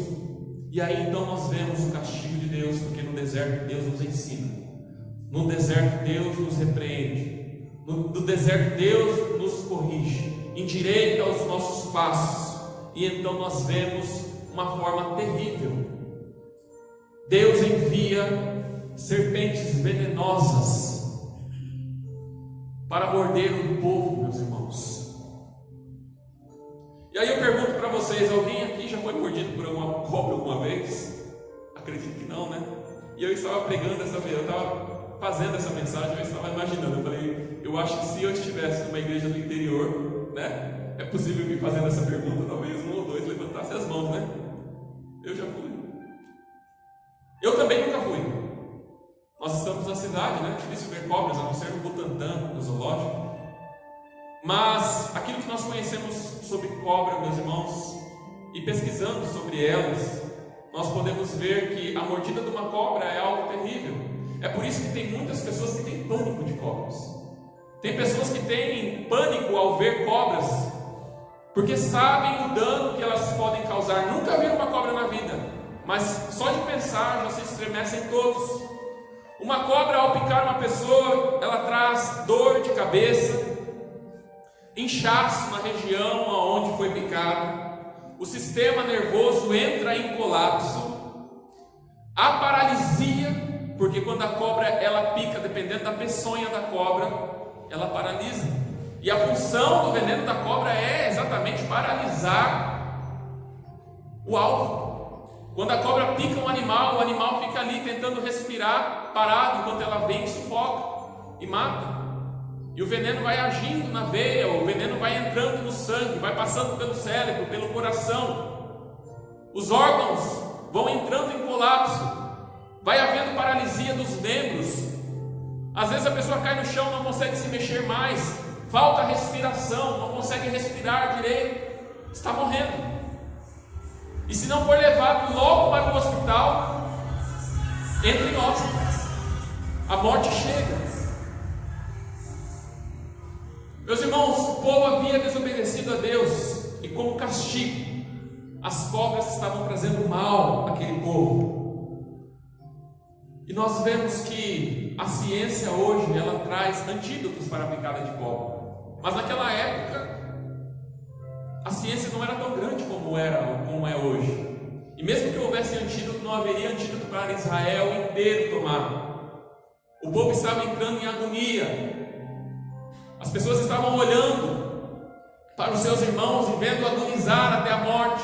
E aí então nós vemos o castigo de Deus, porque no deserto Deus nos ensina, no deserto Deus nos repreende, no deserto, Deus nos corrige, endireita os nossos passos, e então nós vemos uma forma terrível. Deus envia serpentes venenosas para morder o povo, meus irmãos. E aí eu pergunto para vocês: alguém aqui já foi mordido por uma cobra alguma vez? Acredito que não, né? E eu estava pregando essa vez, eu estava fazendo essa mensagem, eu estava imaginando, eu falei, eu acho que se eu estivesse numa igreja do interior, né, é possível me fazendo essa pergunta, talvez um ou dois levantassem as mãos, né? Eu já fui. Eu também nunca fui. Nós estamos na cidade, né? É difícil ver cobras, a não ser no Butantã, no zoológico. Mas aquilo que nós conhecemos sobre cobra, meus irmãos, e pesquisando sobre elas, nós podemos ver que a mordida de uma cobra é algo terrível. É por isso que tem muitas pessoas que têm pânico de cobras. Tem pessoas que têm pânico ao ver cobras, porque sabem o dano que elas podem causar. Nunca viram uma cobra na vida, mas só de pensar já se estremecem todos. Uma cobra, ao picar uma pessoa, ela traz dor de cabeça, inchaço na região onde foi picado, o sistema nervoso entra em colapso, a paralisia, porque quando a cobra ela pica, dependendo da peçonha da cobra, ela paralisa. E a função do veneno da cobra é exatamente paralisar o alvo. Quando a cobra pica um animal, o animal fica ali tentando respirar, parado, enquanto ela vem e sufoca e mata. E o veneno vai agindo na veia, o veneno vai entrando no sangue, vai passando pelo cérebro, pelo coração. Os órgãos vão entrando em colapso, vai havendo paralisia dos membros. Às vezes a pessoa cai no chão, não consegue se mexer mais, falta respiração, não consegue respirar direito, está morrendo. E se não for levado logo para o hospital, entra em óbito, a morte chega. Meus irmãos, o povo havia desobedecido a Deus, e como castigo, as cobras estavam trazendo mal àquele povo. E nós vemos que a ciência hoje, ela traz antídotos para a picada de cobra. Mas naquela época, a ciência não era tão grande como é hoje. E mesmo que houvesse antídoto, não haveria antídoto para Israel inteiro tomar. O povo estava entrando em agonia. As pessoas estavam olhando para os seus irmãos e vendo agonizar até a morte.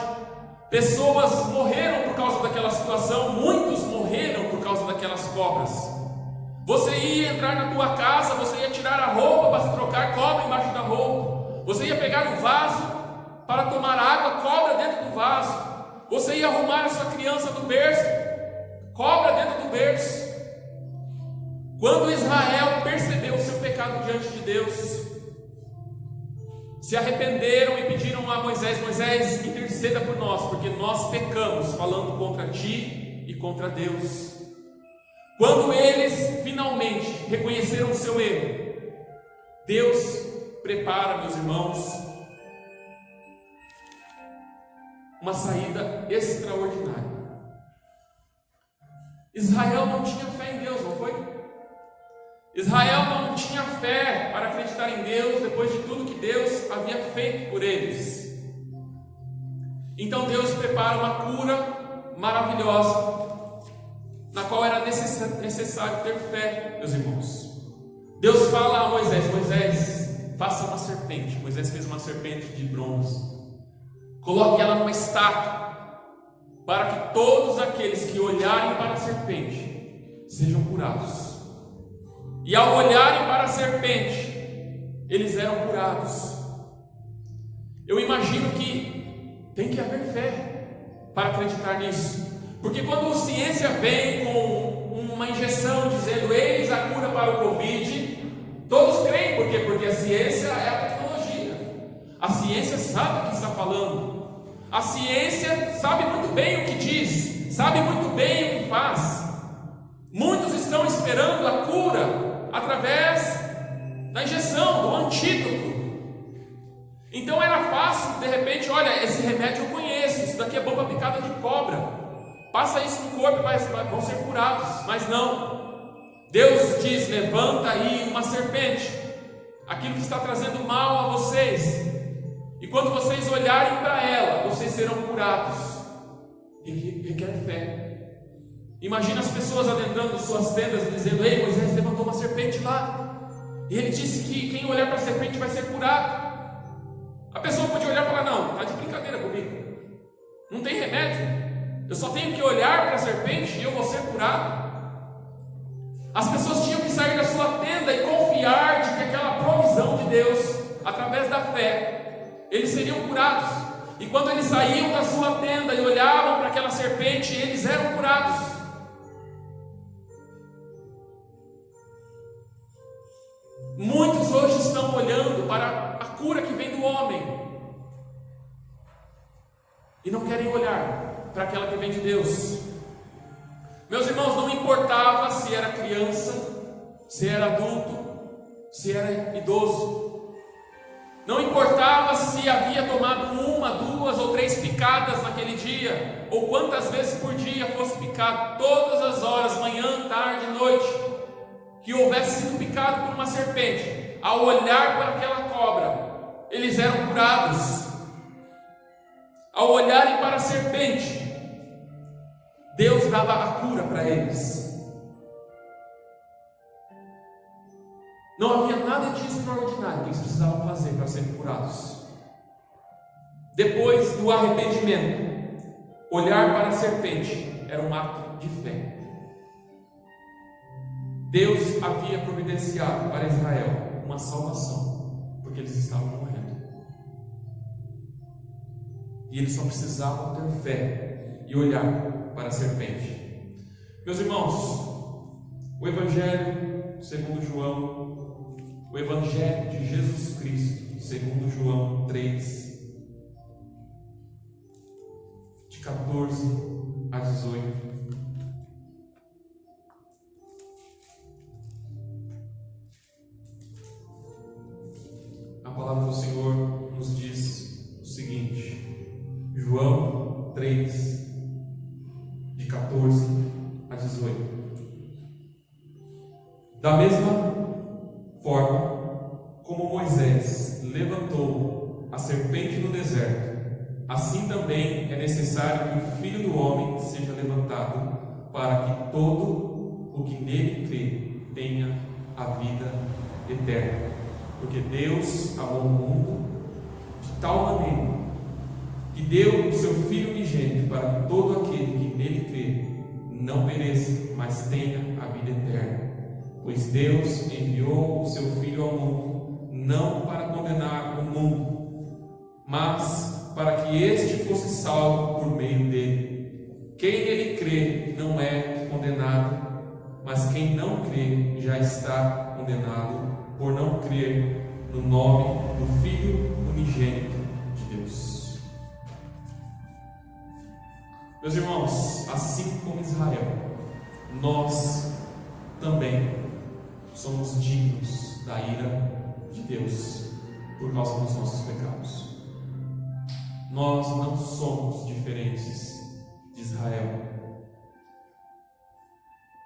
Pessoas morreram por causa daquela situação, muitos morreram por causa daquelas cobras. Você ia entrar na tua casa, você ia tirar a roupa para se trocar, cobra embaixo da roupa. Você ia pegar o vaso para tomar água, cobra dentro do vaso. Você ia arrumar a sua criança do berço, cobra dentro do berço. Quando Israel percebeu o seu pecado diante de Deus, se arrependeram e pediram a Moisés: Moisés, interceda por nós, porque nós pecamos falando contra ti e contra Deus. Quando eles finalmente reconheceram o seu erro, Deus prepara, meus irmãos, uma saída extraordinária. Israel não tinha fé em Deus, não foi? Israel não tinha fé para acreditar em Deus depois de tudo que Deus havia feito por eles. Então Deus prepara uma cura maravilhosa, na qual era necessário ter fé, meus irmãos. Deus fala a Moisés: Moisés, faça uma serpente. Moisés fez uma serpente de bronze, coloque ela numa estátua, para que todos aqueles que olharem para a serpente sejam curados. E ao olharem para a serpente, eles eram curados. Eu imagino que tem que haver fé para acreditar nisso, porque quando a ciência vem com uma injeção dizendo eis a cura para o Covid, todos creem. Por quê? Porque a ciência é a tecnologia. A ciência sabe o que está falando. A ciência sabe muito bem o que diz, sabe muito bem o que faz. Muitos estão esperando a cura através da injeção, do antídoto. Então era fácil, de repente, olha, esse remédio eu conheço, isso daqui é bom para picada de cobra, passa isso no corpo e vão ser curados. Mas não, Deus diz: levanta aí uma serpente. aquilo que está trazendo mal a vocês. E quando vocês olharem para ela, vocês serão curados. E requer fé. Imagina as pessoas adentrando suas tendas e dizendo: ei, Moisés levantou uma serpente lá, e ele disse que quem olhar para a serpente vai ser curado. A pessoa pode olhar e falar: não, está de brincadeira comigo, não tem remédio, eu só tenho que olhar para a serpente e eu vou ser curado. As pessoas tinham que sair da sua tenda e confiar de que aquela provisão de Deus, através da fé, eles seriam curados. E quando eles saíam da sua tenda e olhavam para aquela serpente, eles eram curados. Muitos hoje estão olhando para a cura que vem do homem e não querem olhar para aquela que vem de Deus. Meus irmãos, não importava se era criança, se era adulto, se era idoso, não importava se havia tomado 1, 2 ou 3 picadas naquele dia, ou quantas vezes por dia fosse picado, todas as horas, manhã, tarde, noite, que houvesse sido picado por uma serpente, ao olhar para aquela cobra, eles eram curados. Ao olharem para a serpente, Deus dava a cura para eles. Não havia nada de extraordinário que eles precisavam fazer para serem curados. Depois do arrependimento, olhar para a serpente era um ato de fé. Deus havia providenciado para Israel uma salvação, porque eles estavam morrendo. E eles só precisavam ter fé e olhar para a serpente. Meus irmãos, o Evangelho segundo João, o Evangelho de Jesus Cristo segundo João 3, de 14 a 18. A palavra do Senhor nos diz o seguinte, João 3, de 14 a 18. Da mesma forma como Moisés levantou a serpente no deserto, assim também é necessário que o Filho do Homem seja levantado, para que todo o que nele crê tenha a vida eterna. Porque Deus amou o mundo de tal maneira que deu o seu Filho unigênito, para que todo aquele que nele crê não pereça, mas tenha a vida eterna. Pois Deus enviou o seu Filho ao mundo, não para condenar o mundo, mas para que este fosse salvo por meio dele. Quem nele crê não é condenado, mas quem não crê já está condenado, por não crer no nome do Filho unigênito de Deus. Meus irmãos, assim como Israel, nós também somos dignos da ira de Deus por causa dos nossos pecados. Nós não somos diferentes de Israel.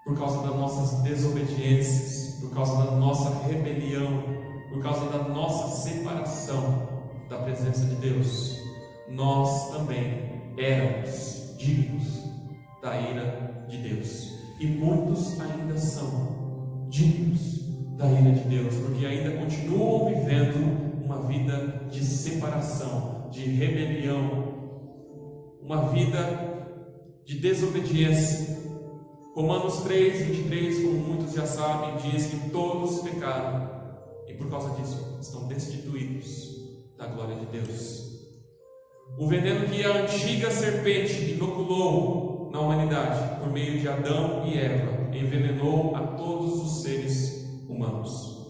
Por causa das nossas desobediências, por causa da nossa rebelião, por causa da nossa separação da presença de Deus, nós também éramos dignos da ira de Deus. E muitos ainda são dignos da ira de Deus, porque ainda continuam vivendo uma vida de separação, de rebelião, uma vida de desobediência. Romanos 3, 23, como muitos já sabem, diz que todos pecaram e por causa disso estão destituídos da glória de Deus. O veneno que a antiga serpente inoculou na humanidade por meio de Adão e Eva envenenou a todos os seres humanos.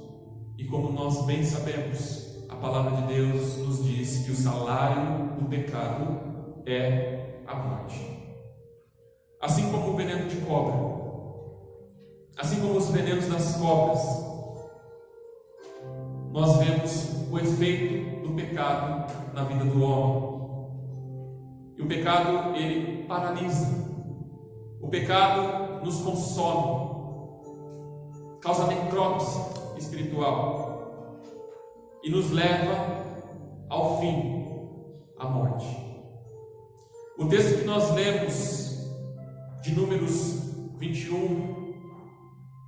E como nós bem sabemos, a palavra de Deus nos diz que o salário do pecado é a morte. Assim como o veneno de cobra, assim como os venenos das cobras, nós vemos o efeito do pecado na vida do homem. E o pecado, ele paralisa. O pecado nos consome, causa necrópsia espiritual. e nos leva ao fim, à morte. O texto que nós lemos de Números 21,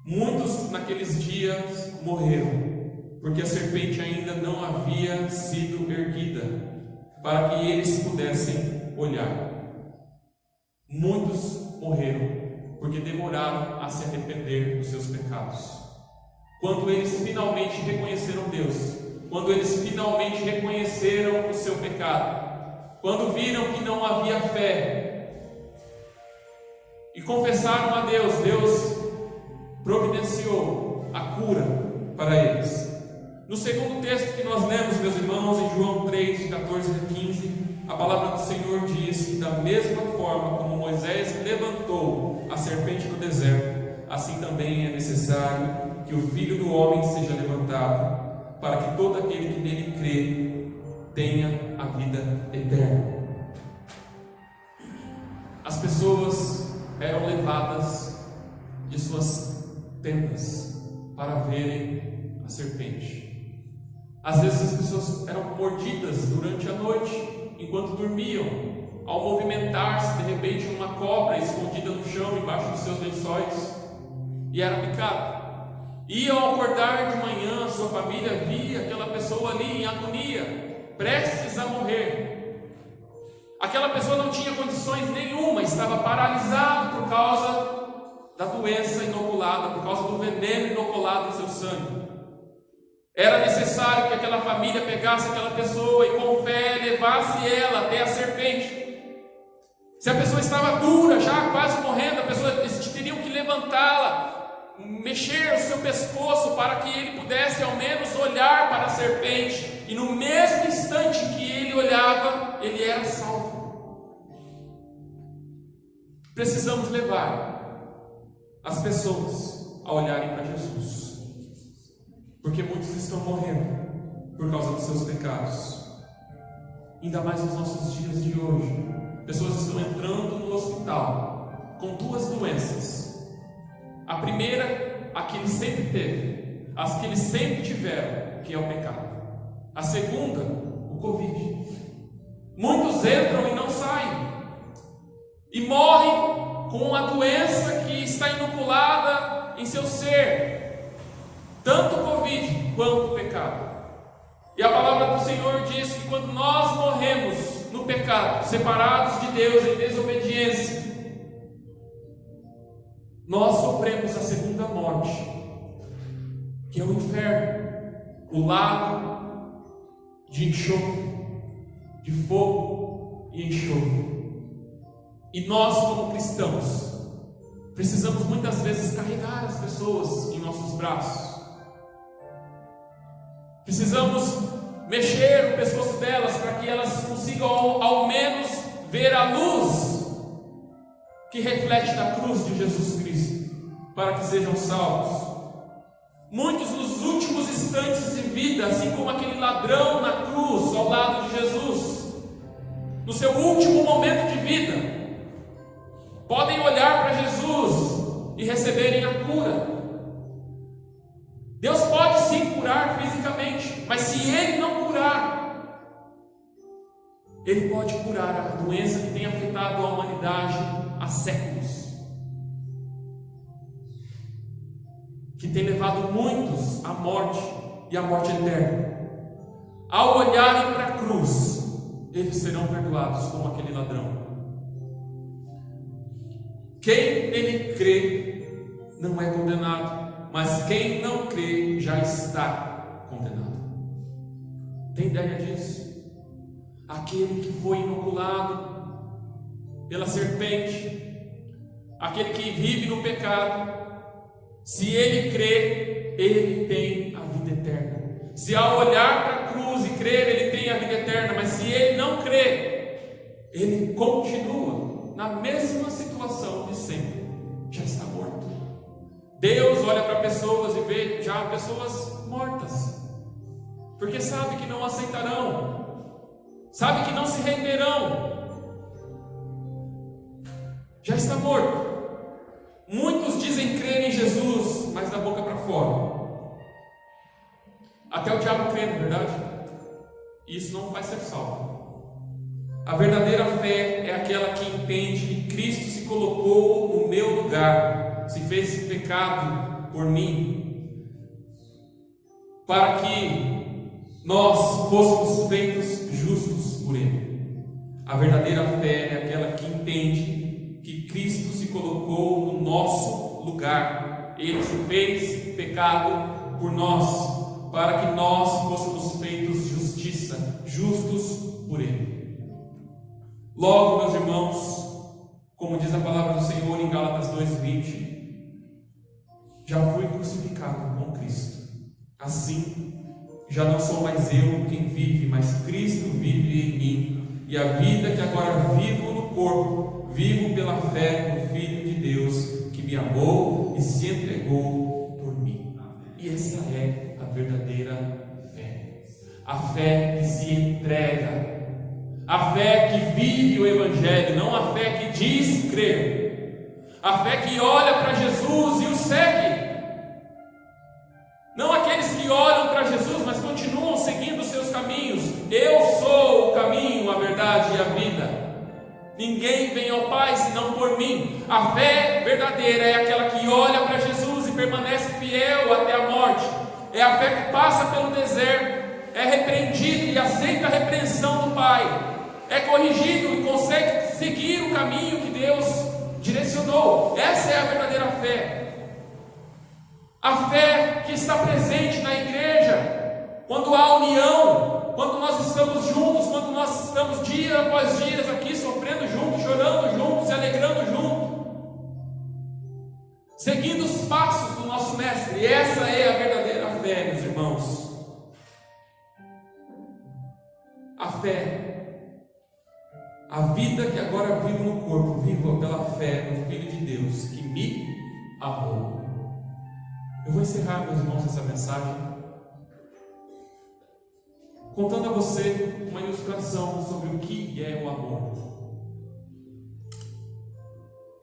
muitos naqueles dias morreram, porque a serpente ainda não havia sido erguida, para que eles pudessem olhar. Muitos morreram, porque demoraram a se arrepender dos seus pecados. Quando eles finalmente reconheceram Deus, quando eles finalmente reconheceram o seu pecado, quando viram que não havia fé e confessaram a Deus, Deus providenciou a cura para eles. No segundo texto que nós lemos, meus irmãos, em João 3, de 14 a 15, a palavra do Senhor diz que da mesma forma como Moisés levantou a serpente no deserto, assim também é necessário que o Filho do Homem seja levantado, para que todo aquele que nele crê tenha a vida eterna. As pessoas eram levadas de suas tendas para verem a serpente. Às vezes as pessoas eram mordidas durante a noite, enquanto dormiam, ao movimentar-se, de repente uma cobra escondida no chão, embaixo dos seus lençóis, e era picado. E ao acordar de manhã, sua família via aquela pessoa ali em agonia, prestes a morrer. Aquela pessoa não tinha condições nenhuma, estava paralisado por causa da doença inoculada, por causa do veneno inoculado em seu sangue. Era necessário que aquela família pegasse aquela pessoa e com fé levasse ela até a serpente. Se a pessoa estava dura, já quase morrendo, eles teriam que levantá-la, mexer o seu pescoço para que ele pudesse ao menos olhar para a serpente, e no mesmo instante que ele olhava, ele era salvo. Precisamos levar as pessoas a olharem para Jesus, porque muitos estão morrendo por causa dos seus pecados. Ainda mais nos nossos dias de hoje, pessoas estão entrando no hospital com duas doenças. A primeira, a que ele sempre teve, as que eles sempre tiveram, que é o pecado. A segunda, o Covid. Muitos entram e não saem, e morrem com a doença que está inoculada em seu ser, tanto o Covid quanto o pecado. E a palavra do Senhor diz que quando nós morremos no pecado, separados de Deus em desobediência, nós sofremos a segunda morte, que é o inferno, o lago de enxofre, de fogo e enxofre. E nós, como cristãos, precisamos muitas vezes carregar as pessoas em nossos braços. Precisamos mexer o pescoço delas para que elas consigam ao menos ver a luz que reflete da cruz de Jesus Cristo, para que sejam salvos. Muitos nos últimos instantes de vida, assim como aquele ladrão na cruz ao lado de Jesus, no seu último momento de vida, podem olhar para Jesus e receberem a cura. Deus pode sim curar fisicamente, mas se Ele não curar, Ele pode curar a doença que tem afetado a humanidade há séculos, que tem levado muitos à morte e à morte eterna. Ao olharem para a cruz, eles serão perdoados como aquele ladrão. Quem nele crê não é condenado, mas quem não crê já está condenado. Tem ideia disso? Aquele que foi inoculado pela serpente, aquele que vive no pecado, se ele crê, ele tem a vida eterna. Se ao olhar para a cruz e crer, ele tem a vida eterna, mas se ele não crê, ele continua na mesma situação de sempre, já está morto. Deus olha para pessoas e vê já pessoas mortas, porque sabe que não aceitarão, sabe que não se renderão, já está morto. Muitos dizem crer em Jesus, mas da boca para fora. A Até o diabo crê, na verdade. Isso não vai ser salvo. A verdadeira fé é aquela que entende que Cristo se colocou no meu lugar, se fez pecado por mim, para que nós fôssemos feitos justos por Ele. A verdadeira fé é aquela que entende que Cristo se colocou no nosso lugar. Ele se fez pecado por nós, para que nós fôssemos feitos justiça, justos por Ele. Logo, meus irmãos, como diz a palavra do Senhor em Gálatas 2:20, já fui crucificado com Cristo. Assim, já não sou mais eu quem vive, mas Cristo vive em mim. E a vida que agora vivo no corpo, vivo pela fé no Filho de Deus, que me amou e se entregou por mim. E essa é a verdadeira fé. A fé que se entrega. A fé que vive o Evangelho, não a fé que diz crer. A fé que olha para Jesus e o segue. Não aqueles que olham para Jesus, mas continuam seguindo os seus caminhos. Eu sou o caminho, a verdade e a vida. Ninguém vem ao Pai senão por mim. A fé verdadeira é aquela que olha para Jesus e permanece fiel até a morte. É a fé que passa pelo deserto, é repreendido e aceita a repreensão do Pai. É corrigido e consegue seguir o caminho que Deus direcionou. Essa é a verdadeira fé. A fé que está presente na igreja, quando há união, quando nós estamos juntos, quando nós estamos dia após dia aqui sofrendo juntos, chorando juntos, se alegrando juntos, seguindo os passos do nosso Mestre. E essa é a verdadeira fé, meus irmãos. A fé, a vida que agora vivo no corpo, vivo pela fé no Filho de Deus, que me amou. Eu vou encerrar, meus irmãos, essa mensagem contando a você uma ilustração sobre o que é o amor.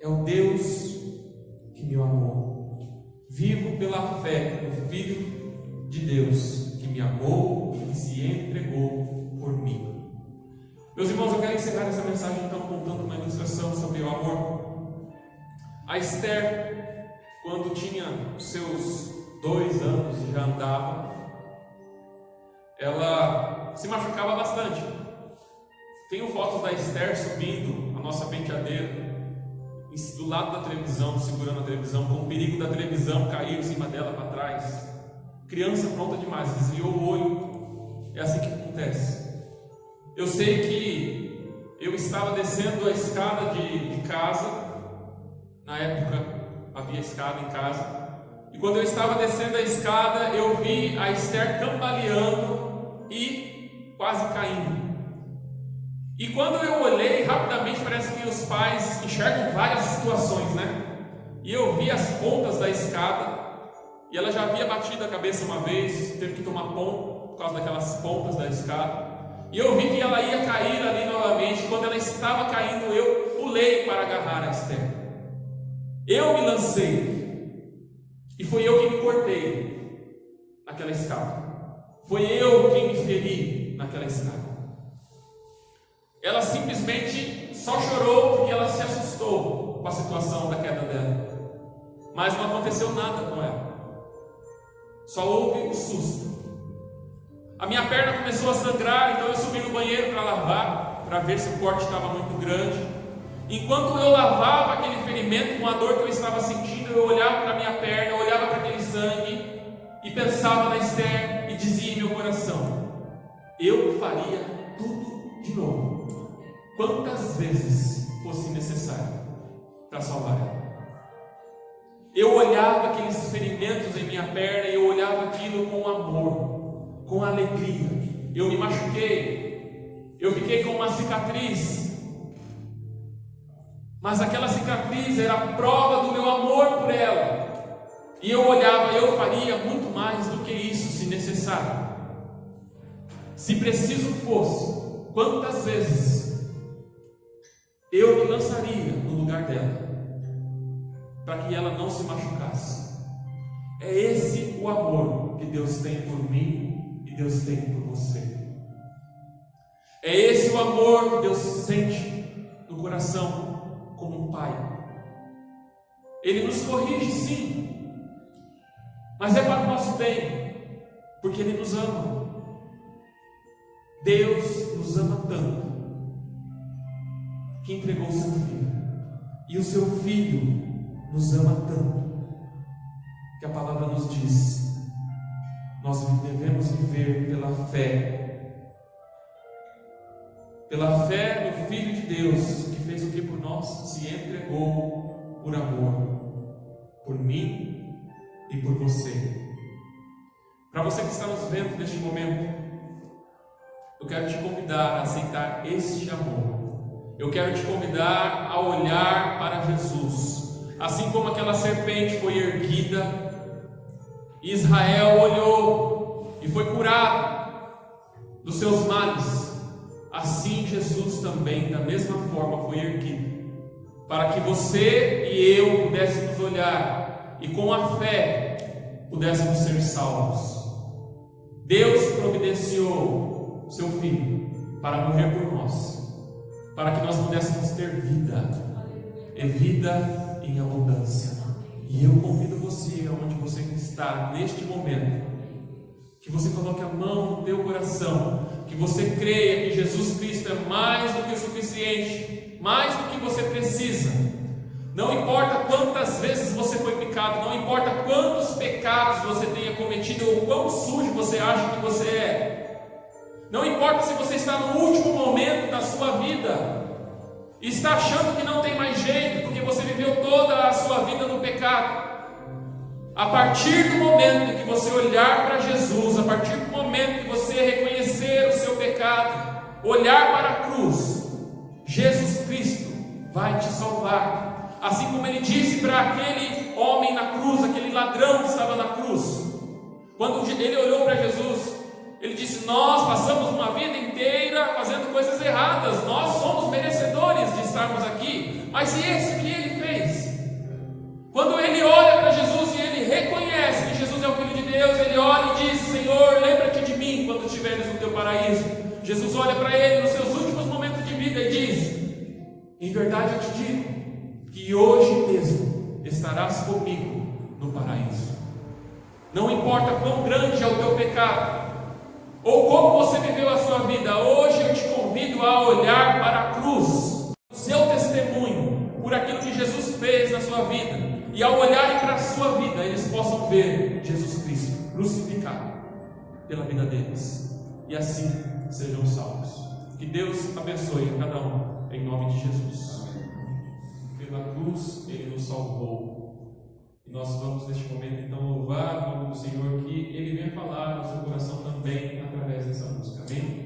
É o Deus que me amou. Vivo pela fé no Filho de Deus, que me amou e se entregou por mim. Meus irmãos, eu quero encerrar essa mensagem então contando uma ilustração sobre o amor. A Esther, quando tinha seus 2 anos e já andava, ela se machucava bastante. Tenho fotos da Esther subindo a nossa penteadeira do lado da televisão, segurando a televisão, com o perigo da televisão cair em cima dela para trás. Criança pronta demais, desviou o olho. É assim que acontece. Eu sei que eu estava descendo a escada de casa. Na época havia escada em casa. E quando eu estava descendo a escada, eu vi a Esther cambaleando e quase caindo. E quando eu olhei rapidamente, parece que os pais enxergam várias situações, né? E eu vi as pontas da escada, e ela já havia batido a cabeça uma vez, teve que tomar ponto por causa daquelas pontas da escada. E eu vi que ela ia cair ali novamente. Quando ela estava caindo, eu pulei para agarrar a Esther. Eu me lancei, e foi eu quem me cortei naquela escada. Foi eu quem me feri naquela escada. Ela simplesmente só chorou porque ela se assustou com a situação da queda dela. Mas não aconteceu nada com ela. Só houve um susto. A minha perna começou a sangrar, então eu subi no banheiro para lavar, para ver se o corte estava muito grande. Enquanto eu lavava aquele ferimento com a dor que eu estava sentindo, eu olhava para a minha perna, eu olhava para aquele sangue e pensava na Esther e dizia em meu coração: eu faria tudo de novo, quantas vezes fosse necessário para salvar ela. Eu olhava aqueles ferimentos em minha perna e eu olhava aquilo com amor, com alegria. Eu me machuquei, eu fiquei com uma cicatriz, mas aquela cicatriz era a prova do meu amor por ela. E eu olhava, eu faria muito mais do que isso se necessário. Se preciso fosse, quantas vezes eu me lançaria no lugar dela, para que ela não se machucasse. É esse o amor que Deus tem por mim que Deus tem por você. É esse o amor que Deus sente no coração como um pai. Ele nos corrige, sim, mas é para o nosso bem, porque Ele nos ama. Deus nos ama tanto que entregou o seu Filho, e o seu Filho nos ama tanto que a palavra nos diz: nós devemos viver pela fé no Filho de Deus, que fez o que por nós? Se entregou por amor, por mim e por você. Para você que está nos vendo neste momento, eu quero te convidar a aceitar este amor. Eu quero te convidar a olhar para Jesus. Assim como aquela serpente foi erguida, Israel olhou e foi curado dos seus males. Assim Jesus também, da mesma forma, foi erguido, para que você e eu pudéssemos olhar e com a fé pudéssemos ser salvos. Deus providenciou seu Filho para morrer por nós, para que nós pudéssemos ter vida, e vida em abundância. E eu convido você, aonde você está neste momento, que você coloque a mão no teu coração, que você creia que Jesus Cristo é mais do que o suficiente, mais do que você precisa. Não importa quantas vezes você foi pecado, não importa quantos pecados você tenha cometido ou quão sujo você acha que você é, não importa se você está no último momento da sua vida e está achando que não tem mais jeito, porque você viveu toda a sua vida no pecado. A partir do momento em que você olhar para Jesus, a partir do momento que você reconhecer o seu pecado, olhar para a cruz, Jesus Cristo vai te salvar. Assim como Ele disse para aquele homem na cruz, aquele ladrão que estava na cruz, quando ele olhou para Jesus, Ele disse: nós passamos uma vida inteira fazendo coisas erradas, nós somos merecedores de estarmos aqui, mas e esse que Ele fez? Quando ele olha para Jesus e ele reconhece que Jesus é o Filho de Deus, ele olha e diz: Senhor, lembra-te de mim quando estiveres no teu paraíso. Jesus olha para ele nos seus últimos momentos de vida e diz: em verdade eu te digo que hoje mesmo estarás comigo no paraíso. Não importa quão grande é o teu pecado ou como você viveu a sua vida, hoje eu te convido a olhar para a cruz, o seu testemunho por aquilo que Jesus fez na sua vida. E ao olharem para a sua vida, eles possam ver Jesus Cristo crucificado pela vida deles, e assim sejam salvos. Que Deus abençoe a cada um, em nome de Jesus. Pela cruz Ele nos salvou, e nós vamos neste momento então louvar o nome do Senhor, que Ele venha falar no seu coração também através dessa música. Amém?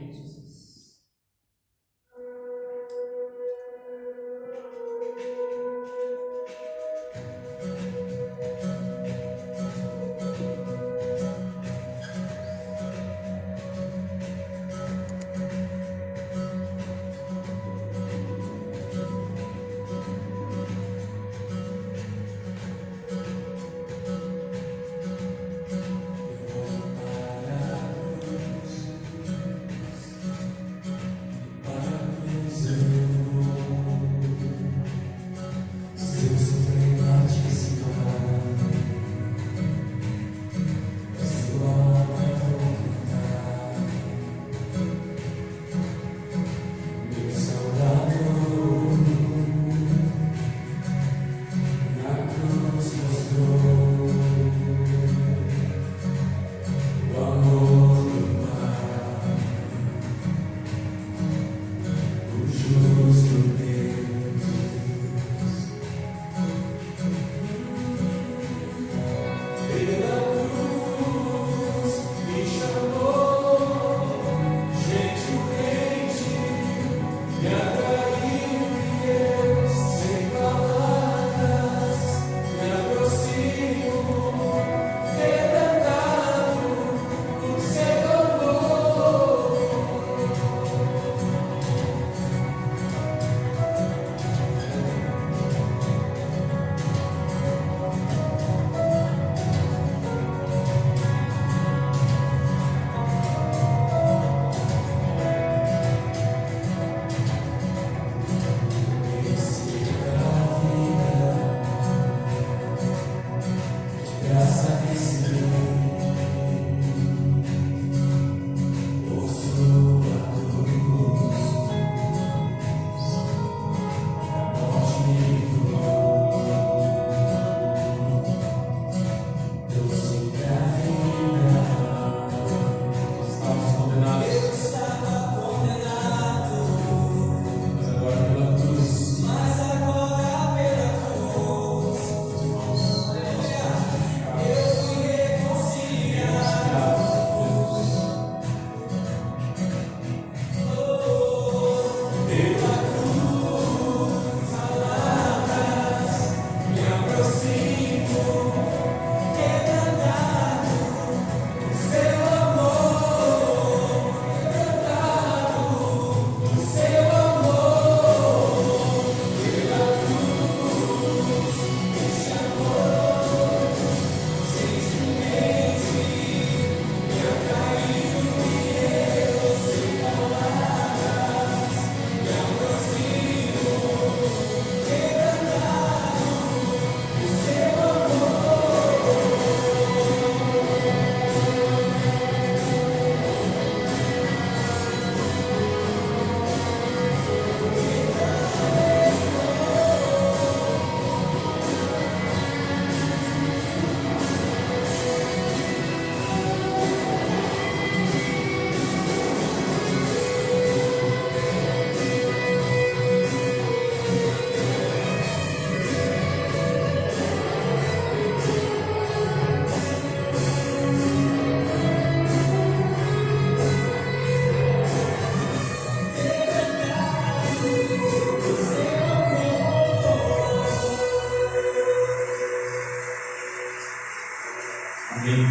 Amém.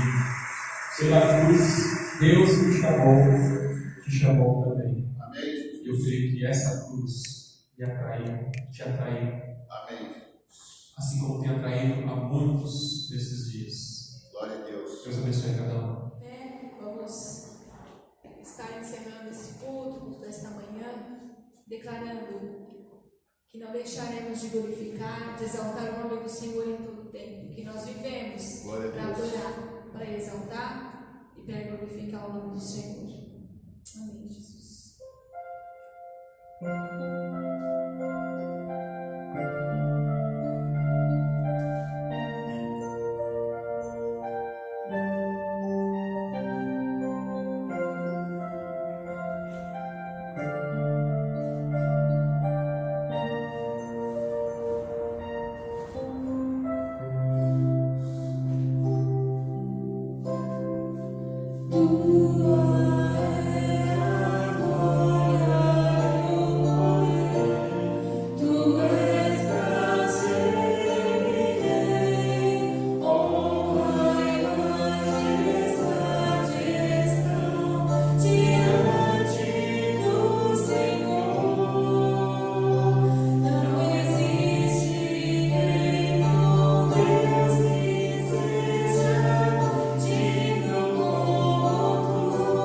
Pela cruz, Deus te chamou também. Amém. Eu creio que essa cruz te atraiu. Amém. Assim como tem atraído a muitos nesses dias. Glória a Deus. Deus abençoe cada um. Vamos estar encerrando esse culto desta manhã, declarando que não deixaremos de glorificar, de exaltar o nome do Senhor em todo o tempo, que nós vivemos para adorar, para exaltar e para glorificar o nome do Senhor. Amém, Jesus. Digno como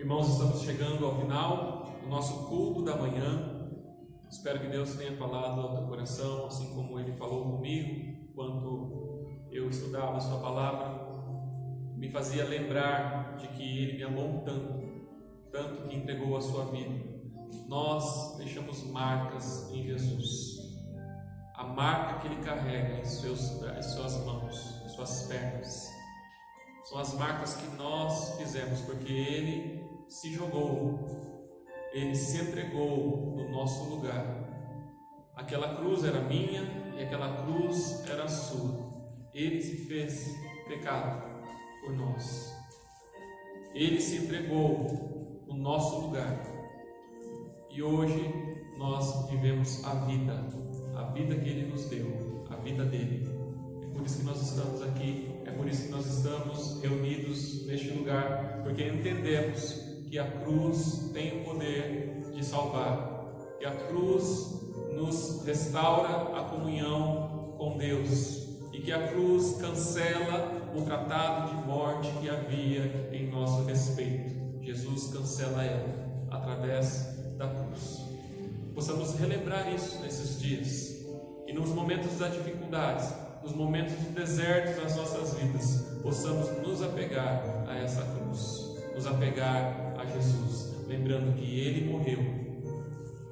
Irmãos, estamos chegando ao final do nosso culto da manhã. Espero que Deus tenha falado ao teu coração, assim como Ele falou comigo, enquanto eu estudava a sua palavra. Me fazia lembrar de que Ele me amou tanto que entregou a sua vida. Nós deixamos marcas em Jesus. A marca que Ele carrega em suas mãos, em suas pernas, são as marcas que nós fizemos, porque Ele se jogou, Ele se entregou no nosso lugar. Aquela cruz era minha e aquela cruz era sua. Ele se fez pecado por nós. Ele se entregou no nosso lugar. E hoje nós vivemos a vida que Ele nos deu, a vida dele. É por isso que nós estamos aqui, é por isso que nós estamos reunidos neste lugar, porque entendemos que a cruz tem o poder de salvar, que a cruz nos restaura a comunhão com Deus e que a cruz cancela o tratado de morte que havia em nosso respeito. Jesus cancela ela através da cruz. Possamos relembrar isso nesses dias e nos momentos das dificuldades, nos momentos de deserto das nossas vidas, possamos nos apegar a essa cruz, nos apegar a Jesus, lembrando que Ele morreu,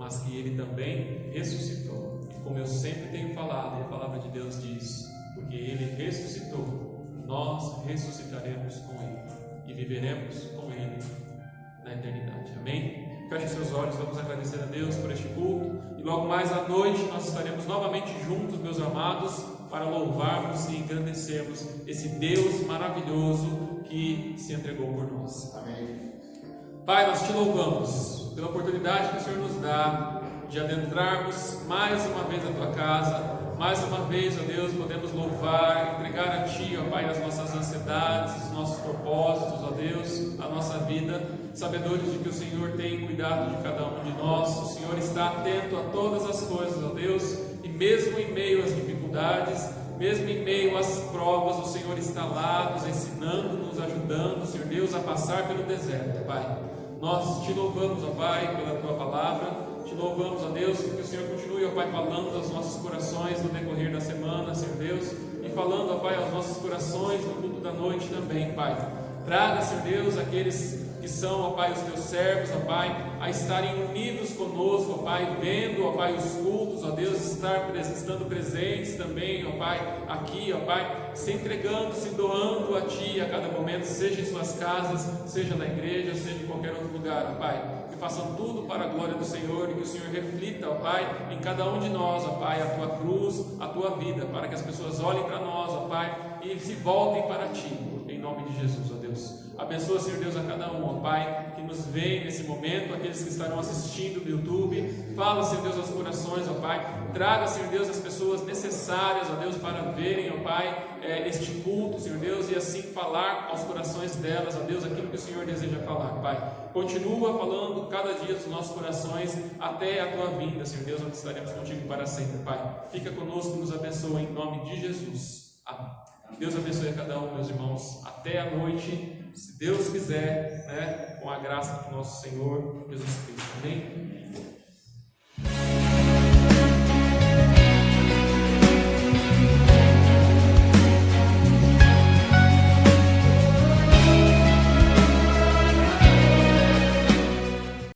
mas que Ele também ressuscitou. E como eu sempre tenho falado, e a palavra de Deus diz, porque Ele ressuscitou, nós ressuscitaremos com Ele e viveremos com Ele na eternidade. Amém? Feche seus olhos, vamos agradecer a Deus por este culto. E logo mais à noite nós estaremos novamente juntos, meus amados, para louvarmos e engrandecermos esse Deus maravilhoso que se entregou por nós. Amém. Pai, nós te louvamos pela oportunidade que o Senhor nos dá de adentrarmos mais uma vez a tua casa. Mais uma vez, ó Deus, podemos louvar, entregar a Ti, ó Pai, as nossas ansiedades, os nossos propósitos, ó Deus, a nossa vida, sabedores de que o Senhor tem cuidado de cada um de nós. O Senhor está atento a todas as coisas, ó Deus, e mesmo em meio às dificuldades, mesmo em meio às provas, o Senhor está lá nos ensinando, nos ajudando, Senhor Deus, a passar pelo deserto, Pai. Nós te louvamos, ó Pai, pela Tua palavra. Te louvamos, ó Deus, que o Senhor continue, ó Pai, falando aos nossos corações no decorrer da semana, Senhor Deus, e falando, ó Pai, aos nossos corações no culto da noite também, Pai. Traga, Senhor Deus, aqueles que são, ó Pai, os teus servos, ó Pai, a estarem unidos conosco, ó Pai, vendo, ó Pai, os cultos, ó Deus, estando presentes também, ó Pai, aqui, ó Pai, se entregando, se doando a Ti a cada momento, seja em suas casas, seja na igreja, seja em qualquer outro lugar, ó Pai. Que façam tudo para a glória do Senhor e que o Senhor reflita, ó Pai, em cada um de nós, ó Pai, a Tua cruz, a Tua vida, para que as pessoas olhem para nós, ó Pai, e se voltem para Ti, em nome de Jesus, ó Deus. Abençoa, Senhor Deus, a cada um, ó Pai, que nos vê nesse momento, aqueles que estarão assistindo no YouTube. Fala, Senhor Deus, aos corações, ó Pai. Traga, Senhor Deus, as pessoas necessárias, ó Deus, para verem, ó Pai, este culto, Senhor Deus, e assim falar aos corações delas, ó Deus, aquilo que o Senhor deseja falar, Pai. Continua falando cada dia dos nossos corações até a Tua vinda, Senhor Deus, onde estaremos contigo para sempre, Pai. Fica conosco, nos abençoa em nome de Jesus. Amém. Deus abençoe a cada um, meus irmãos, até a noite, se Deus quiser, né, com a graça do nosso Senhor Jesus Cristo. Amém?